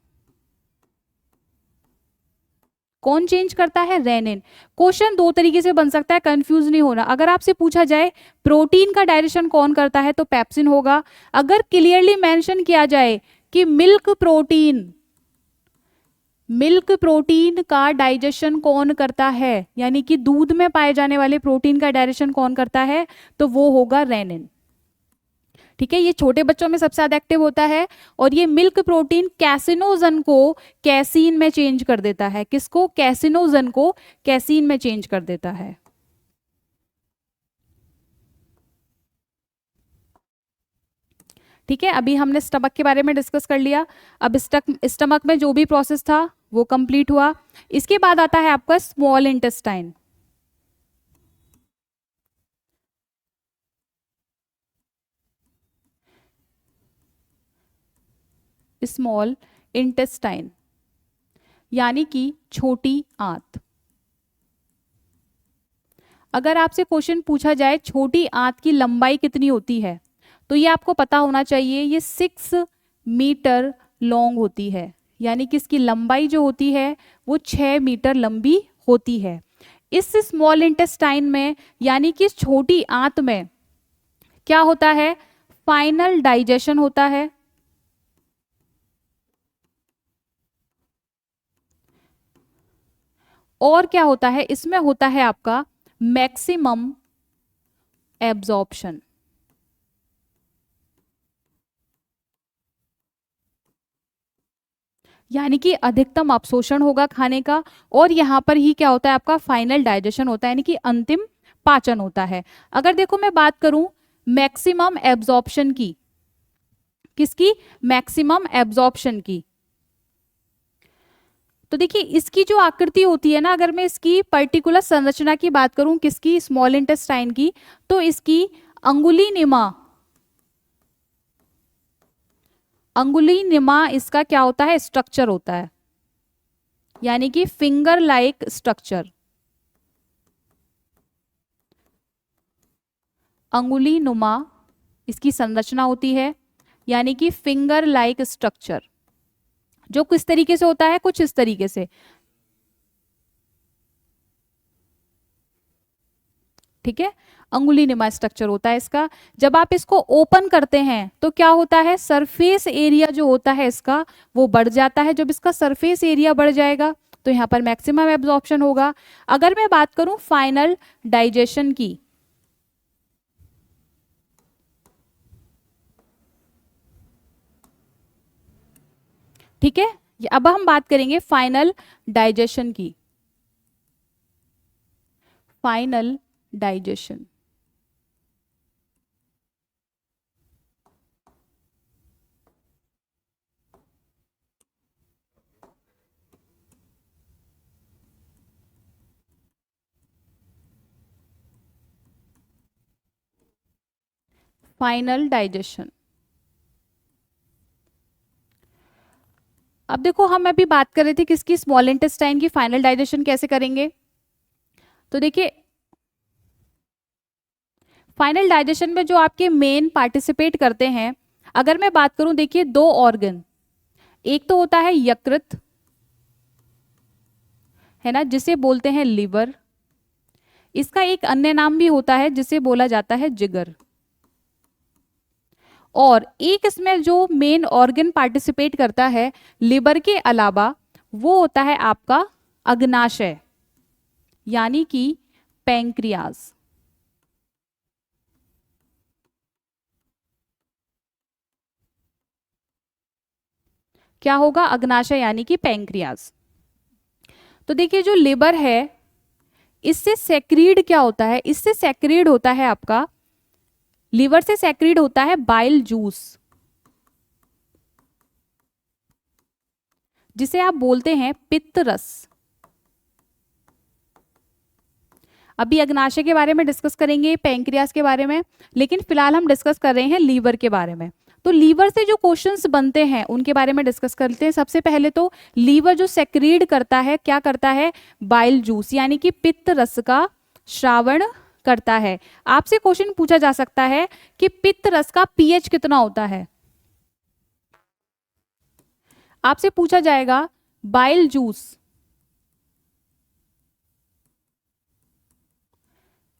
कौन चेंज करता है, रेनिन। क्वेश्चन दो तरीके से बन सकता है, कंफ्यूज नहीं होना। अगर आपसे पूछा जाए प्रोटीन का डाइजेशन कौन करता है तो पेप्सिन होगा। अगर क्लियरली मेंशन किया जाए कि मिल्क प्रोटीन, मिल्क प्रोटीन का डाइजेशन कौन करता है, यानी कि दूध में पाए जाने वाले प्रोटीन का डाइजेशन कौन करता है, तो वो होगा रेनिन। ठीक है, ये छोटे बच्चों में सबसे ज्यादा एक्टिव होता है और ये मिल्क प्रोटीन कैसिनोजन को कैसीन में चेंज कर देता है। किसको? कैसिनोजन को कैसीन में चेंज कर देता है। ठीक है, अभी हमने स्टमक के बारे में डिस्कस कर लिया। अब स्टमक में जो भी प्रोसेस था वो कंप्लीट हुआ। इसके बाद आता है आपका स्मॉल इंटेस्टाइन। स्मॉल इंटेस्टाइन यानी कि छोटी आंत। अगर आपसे क्वेश्चन पूछा जाए छोटी आंत की लंबाई कितनी होती है, तो ये आपको पता होना चाहिए, ये 6 मीटर लॉन्ग होती है, यानी कि इसकी लंबाई जो होती है वो 6 मीटर लंबी होती है। इस स्मॉल इंटेस्टाइन में यानी कि इस छोटी आंत में क्या होता है? फाइनल डाइजेशन होता है। और क्या होता है? इसमें होता है आपका मैक्सिमम एब्जॉर्प्शन। यानी कि अधिकतम अवशोषण होगा खाने का, और यहां पर ही क्या होता है? आपका फाइनल डाइजेशन होता है, यानी कि अंतिम पाचन होता है। अगर देखो मैं बात करूं मैक्सिमम एब्जॉर्प्शन की, किसकी? मैक्सिमम एब्जॉर्प्शन की, तो देखिए इसकी जो आकृति होती है ना, अगर मैं इसकी पर्टिकुलर संरचना की बात करूं, किसकी? स्मॉल इंटेस्टाइन की, तो इसकी अंगुली निमा इसका क्या होता है? स्ट्रक्चर होता है, यानी कि फिंगर लाइक स्ट्रक्चर। अंगुली नुमा इसकी संरचना होती है, यानी कि फिंगर लाइक स्ट्रक्चर, जो किस तरीके से होता है? कुछ इस तरीके से। ठीक है, अंगुली निमा स्ट्रक्चर होता है इसका। जब आप इसको ओपन करते हैं तो क्या होता है? सरफेस एरिया जो होता है इसका वो बढ़ जाता है। जब इसका सरफेस एरिया बढ़ जाएगा तो यहाँ पर मैक्सिमम एब्जॉर्प्शन होगा। अगर मैं बात करूं फाइनल डाइजेशन की, ठीक है, अब हम बात करेंगे फाइनल डाइजेशन की। Final digestion, final digestion. अब देखो हम अभी बात कर रहे थे किसकी? स्मॉल इंटेस्टाइन की। फाइनल डाइजेशन कैसे करेंगे? तो देखिए फाइनल डाइजेशन में जो आपके मेन पार्टिसिपेट करते हैं, अगर मैं बात करूं, देखिए 2 ऑर्गन, एक तो होता है यकृत, है ना, जिसे बोलते हैं लिवर। इसका एक अन्य नाम भी होता है जिसे बोला जाता है जिगर। और एक इसमें जो मेन ऑर्गन पार्टिसिपेट करता है लिवर के अलावा, वो होता है आपका अग्नाशय, यानी कि पैंक्रियाज। क्या होगा? अग्नाशय यानी कि पैंक्रियाज। तो देखिए जो लिवर है, इससे सेक्रीड क्या होता है? इससे सेक्रीड होता है आपका, लिवर से सेक्रीड होता है बाइल जूस, जिसे आप बोलते हैं पित्त रस। अभी अग्नाशय के बारे में डिस्कस करेंगे, पैंक्रियास के बारे में, लेकिन फिलहाल हम डिस्कस कर रहे हैं लीवर के बारे में। तो लीवर से जो क्वेश्चंस बनते हैं उनके बारे में डिस्कस करते हैं। सबसे पहले तो लीवर जो सेक्रीड करता है, क्या करता है? बाइल जूस, यानी कि पित्त रस का श्रावण करता है। आपसे क्वेश्चन पूछा जा सकता है कि पित्त रस का पीएच कितना होता है? आपसे पूछा जाएगा बाइल जूस,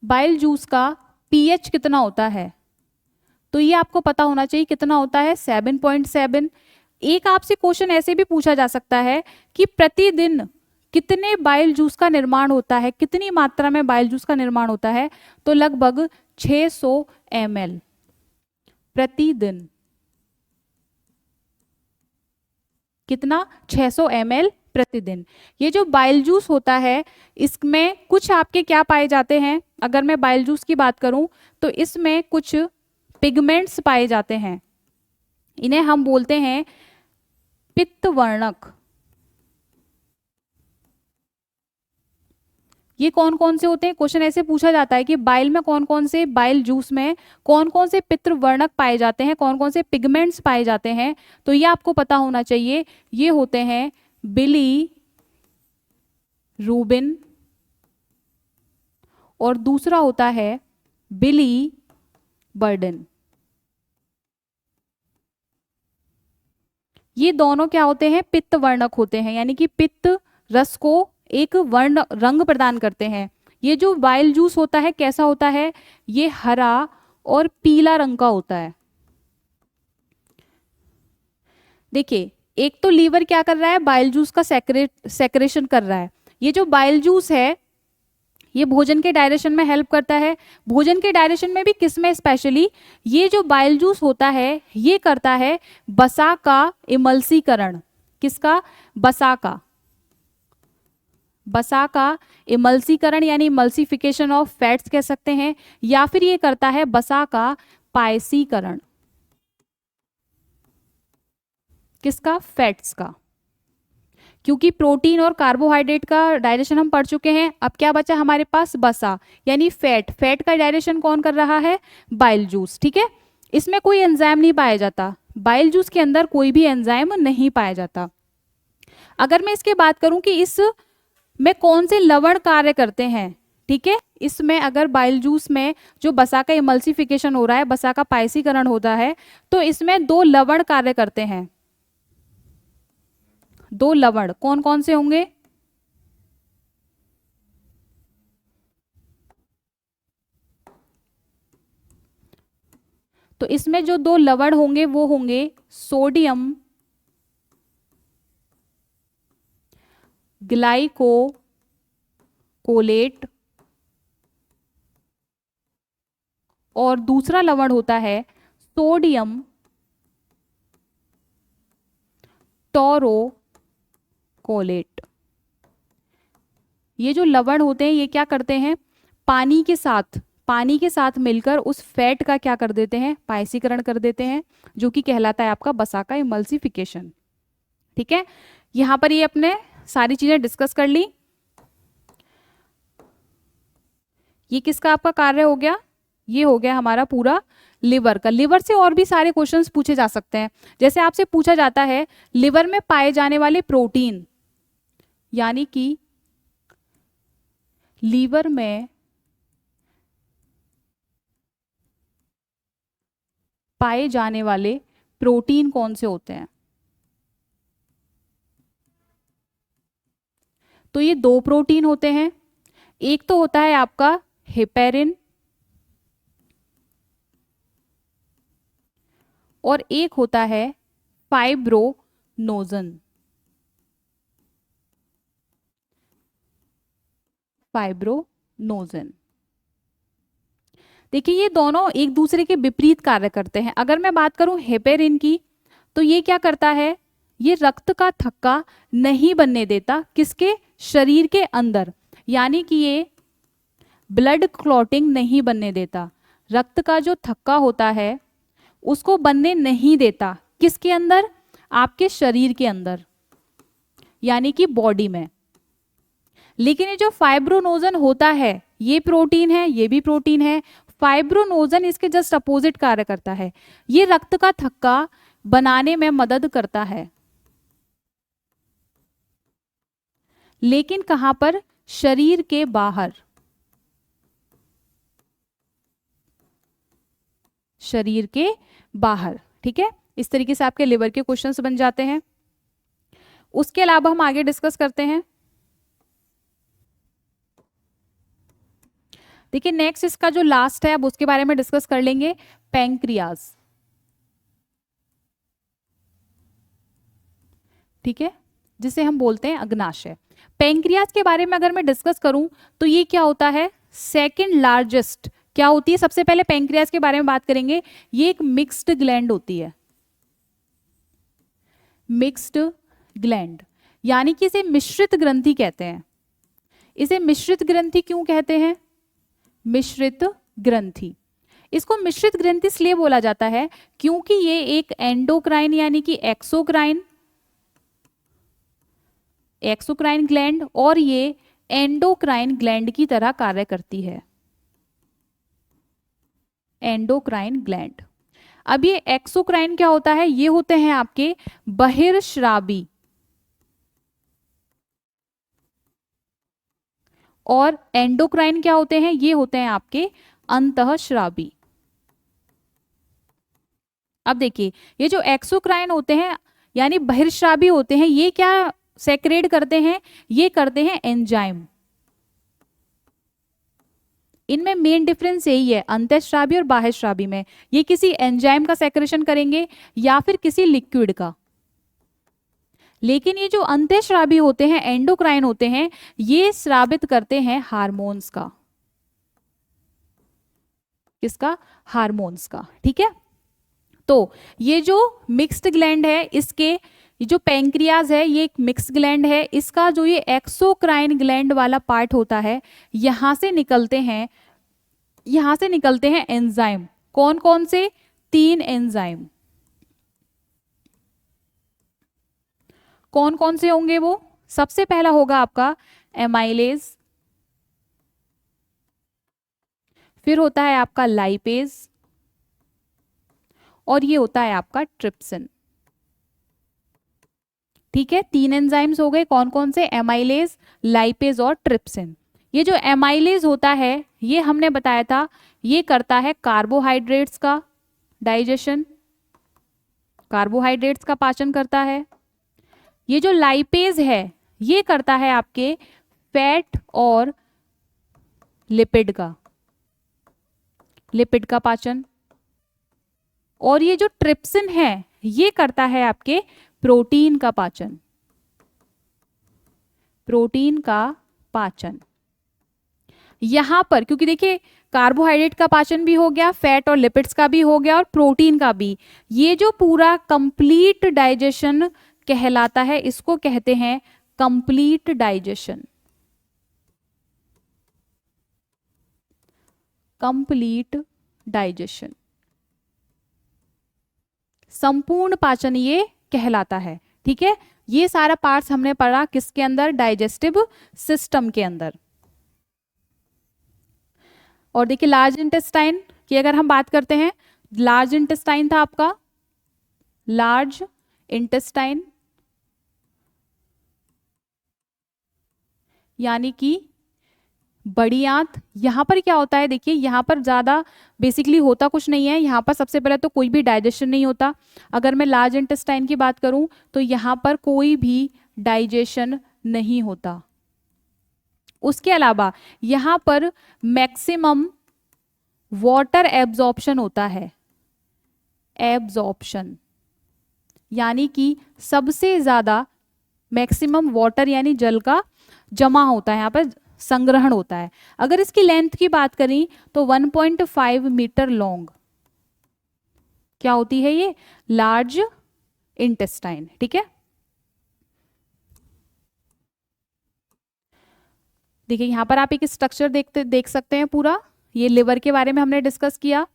बाइल जूस का पीएच कितना होता है? तो ये आपको पता होना चाहिए कितना होता है? 7.7। एक आपसे क्वेश्चन ऐसे भी पूछा जा सकता है कि प्रतिदिन कितने बाइल जूस का निर्माण होता है, कितनी मात्रा में बाइल जूस का निर्माण होता है, तो लगभग 600 ml प्रतिदिन। कितना? 600 ml प्रतिदिन। ये जो बाइल जूस होता है इसमें कुछ आपके क्या पाए जाते हैं, अगर मैं बाइल जूस की बात करूं तो इसमें कुछ पिगमेंट्स पाए जाते हैं, इन्हें हम बोलते हैं पित्तवर्णक। ये कौन कौन से होते हैं? क्वेश्चन ऐसे पूछा जाता है कि बाइल में कौन कौन से, बाइल जूस में कौन कौन से पित्तवर्णक पाए जाते हैं, कौन कौन से पिगमेंट्स पाए जाते हैं, तो ये आपको पता होना चाहिए। ये होते हैं बिली रूबिन और दूसरा होता है बिली बर्डन। ये दोनों क्या होते हैं? पित्तवर्णक होते हैं, यानी कि पित्त रस को एक वर्ण रंग प्रदान करते हैं। ये जो बाइल जूस होता है कैसा होता है? ये हरा और पीला रंग का होता है। देखिए, एक तो लीवर क्या कर रहा है? बाइल जूस का सेक्रेशन कर रहा है। ये जो बाइल जूस है ये भोजन के डायरेक्शन में हेल्प करता है। भोजन के डायरेक्शन में भी किसमें? स्पेशली ये जो बाइल जूस होता है ये करता है बसा का इमल्सीकरण। किसका? बसा का। बसा का इमल्सीकरण यानी इमल्सिफिकेशन ऑफ फैट्स कह सकते हैं, या फिर ये करता है बसा का पायसीकरण। किसका? फैट्स का। क्योंकि प्रोटीन और कार्बोहाइड्रेट का डायरेक्शन हम पढ़ चुके हैं, अब क्या बचा हमारे पास? बसा यानी फैट। फैट का डायरेक्शन कौन कर रहा है? Bile juice. ठीक है, इसमें कोई एंजाइम नहीं पाया जाता, बाइल जूस के अंदर कोई भी एंजाइम नहीं पाया जाता। अगर मैं इसके बात करूं कि इस में कौन से लवण कार्य करते हैं, ठीक है, इसमें अगर बाइल जूस में जो बसा का इमल्सिफिकेशन हो रहा है, बसा का पायसीकरण होता है, तो इसमें दो लवण कार्य करते हैं। दो लवण कौन कौन से होंगे? तो इसमें जो दो लवण होंगे वो होंगे सोडियम ग्लाइकोलेट और दूसरा लवण होता है सोडियम टोरोकोलेट। ये जो लवण होते हैं ये क्या करते हैं? पानी के साथ मिलकर उस फैट का क्या कर देते हैं? पायसीकरण कर देते हैं, जो कि कहलाता है आपका बसा का इमल्सिफिकेशन। ठीक है, यहां पर ये अपने सारी चीजें डिस्कस कर ली। ये किसका आपका कार्य हो गया? ये हो गया हमारा पूरा लिवर का। लिवर से और भी सारे क्वेश्चंस पूछे जा सकते हैं, जैसे आपसे पूछा जाता है लिवर में पाए जाने वाले प्रोटीन, यानी कि लीवर में पाए जाने वाले प्रोटीन कौन से होते हैं? तो ये दो प्रोटीन होते हैं, एक तो होता है आपका हेपेरिन और एक होता है फाइब्रोनोजन। फाइब्रोनोजन। देखिए, ये दोनों एक दूसरे के विपरीत कार्य करते हैं। अगर मैं बात करूं हेपेरिन की, तो ये क्या करता है? ये रक्त का थक्का नहीं बनने देता, किसके? शरीर के अंदर, यानी कि ये ब्लड क्लॉटिंग नहीं बनने देता। रक्त का जो थक्का होता है उसको बनने नहीं देता, किसके अंदर? आपके शरीर के अंदर, यानी कि बॉडी में। लेकिन ये जो फाइब्रोनोजन होता है ये प्रोटीन है, ये भी प्रोटीन है। फाइब्रोनोजन इसके जस्ट अपोजिट कार्य करता है, ये रक्त का थक्का बनाने में मदद करता है, लेकिन कहां पर? शरीर के बाहर। शरीर के बाहर। ठीक है, इस तरीके से आपके लिवर के क्वेश्चंस बन जाते हैं। उसके अलावा हम आगे डिस्कस करते हैं। देखिए, नेक्स्ट इसका जो लास्ट है अब उसके बारे में डिस्कस कर लेंगे, पैंक्रियाज। ठीक है, जिसे हम बोलते हैं अग्नाशय। पैंक्रियाज के बारे में अगर मैं डिस्कस करूं तो ये क्या होता है, सेकंड लार्जेस्ट क्या होती है। सबसे पहले पैंक्रियाज के बारे में बात करेंगे। ये एक मिक्स्ड ग्लैंड होती है, मिक्स्ड ग्लैंड, यानी कि इसे मिश्रित ग्रंथि कहते हैं। इसे मिश्रित ग्रंथि क्यों कहते हैं, मिश्रित ग्रंथि। इसको मिश्रित ग्रंथि इसलिए बोला जाता है क्योंकि ये एक एंडोक्राइन यानी कि एक्सोक्राइन ग्लैंड और ये एंडोक्राइन ग्लैंड की तरह कार्य करती है, एंडोक्राइन ग्लैंड। अब ये एक्सोक्राइन क्या होता है, ये होते हैं आपके बहिर्श्रावी, और एंडोक्राइन क्या होते हैं, ये होते हैं आपके अंतःश्रावी। अब देखिए, ये जो एक्सोक्राइन होते हैं यानी बहिर्श्रावी होते हैं, ये क्या सेक्रेट करते हैं, ये करते हैं एंजाइम। इनमें मेन डिफरेंस यही है अंतःश्रावी और बाह्यश्रावी में, ये किसी एंजाइम का सेक्रेशन करेंगे या फिर किसी लिक्विड का। लेकिन ये जो अंतःश्रावी होते हैं, एंडोक्राइन होते हैं, ये स्रावित करते हैं हार्मोन्स का। किसका, हार्मोन्स का। ठीक है, तो ये जो मिक्स्ड ग्लैंड है, इसके ये जो पैंक्रियाज है ये एक मिक्स ग्लैंड है। इसका जो ये एक्सोक्राइन ग्लैंड वाला पार्ट होता है, यहां से निकलते हैं एंजाइम। कौन कौन से, 3 एंजाइम। कौन कौन से होंगे वो, सबसे पहला होगा आपका एमाइलेज, फिर होता है आपका लाइपेज, और ये होता है आपका ट्रिप्सिन। ठीक है, 3 एंजाइम्स हो गए। कौन कौन से, एमाइलेज, लाइपेज और ट्रिप्सिन। ये जो एमाइलेज होता है, ये हमने बताया था, ये करता है कार्बोहाइड्रेट्स का डाइजेशन, कार्बोहाइड्रेट्स का पाचन करता है। ये जो लाइपेज है, ये करता है आपके फैट और लिपिड का पाचन। और ये जो ट्रिप्सिन है, ये करता है आपके प्रोटीन का पाचन। यहां पर क्योंकि देखिए कार्बोहाइड्रेट का पाचन भी हो गया, फैट और लिपिड्स का भी हो गया, और प्रोटीन का भी, ये जो पूरा कंप्लीट डाइजेशन कहलाता है, इसको कहते हैं कंप्लीट डाइजेशन। कंप्लीट डाइजेशन, संपूर्ण पाचन ये कहलाता है। ठीक है, ये सारा पार्ट्स हमने पढ़ा किसके अंदर, डाइजेस्टिव सिस्टम के अंदर। और देखिए लार्ज इंटेस्टाइन की अगर हम बात करते हैं, लार्ज इंटेस्टाइन था आपका, लार्ज इंटेस्टाइन यानी कि बड़ी आंत। यहां पर क्या होता है, देखिए यहां पर ज्यादा बेसिकली होता कुछ नहीं है। यहां पर सबसे पहले तो कोई भी डाइजेशन नहीं होता। अगर मैं लार्ज इंटेस्टाइन की बात करूं तो यहां पर कोई भी डाइजेशन नहीं होता। उसके अलावा यहां पर मैक्सिमम वाटर एब्जॉर्प्शन होता है, एब्जॉर्प्शन यानी कि सबसे ज्यादा मैक्सिमम वाटर यानी जल का जमा होता है, यहाँ पर संग्रहण होता है। अगर इसकी लेंथ की बात करें तो 1.5 मीटर लॉन्ग क्या होती है, ये लार्ज इंटेस्टाइन। ठीक है, देखिए यहां पर आप एक स्ट्रक्चर देख सकते हैं पूरा। ये लिवर के बारे में हमने डिस्कस किया,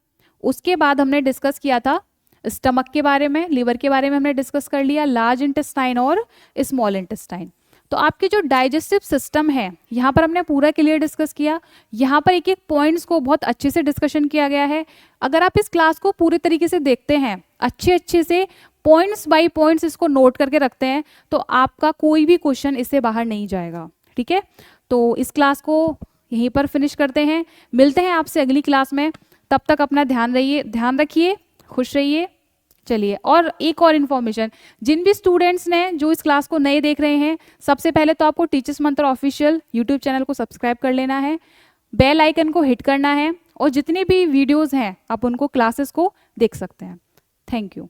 उसके बाद हमने डिस्कस किया था स्टमक के बारे में, लिवर के बारे में हमने डिस्कस कर लिया, लार्ज इंटेस्टाइन और स्मॉल इंटेस्टाइन। तो आपके जो डाइजेस्टिव सिस्टम है यहाँ पर हमने पूरा क्लियर डिस्कस किया। यहाँ पर एक एक पॉइंट्स को बहुत अच्छे से डिस्कशन किया गया है। अगर आप इस क्लास को पूरे तरीके से देखते हैं, अच्छे से पॉइंट्स बाय पॉइंट्स इसको नोट करके रखते हैं, तो आपका कोई भी क्वेश्चन इससे बाहर नहीं जाएगा। ठीक है, तो इस क्लास को यहीं पर फिनिश करते हैं, मिलते हैं आपसे अगली क्लास में। तब तक अपना ध्यान रखिए, खुश रहिए। चलिए, और एक और इन्फॉर्मेशन, जिन भी स्टूडेंट्स ने जो इस क्लास को नए देख रहे हैं, सबसे पहले तो आपको टीचर्स मंत्र ऑफिशियल यूट्यूब चैनल को सब्सक्राइब कर लेना है, बेल आइकन को हिट करना है, और जितने भी वीडियोस हैं आप उनको क्लासेस को देख सकते हैं। Thank you.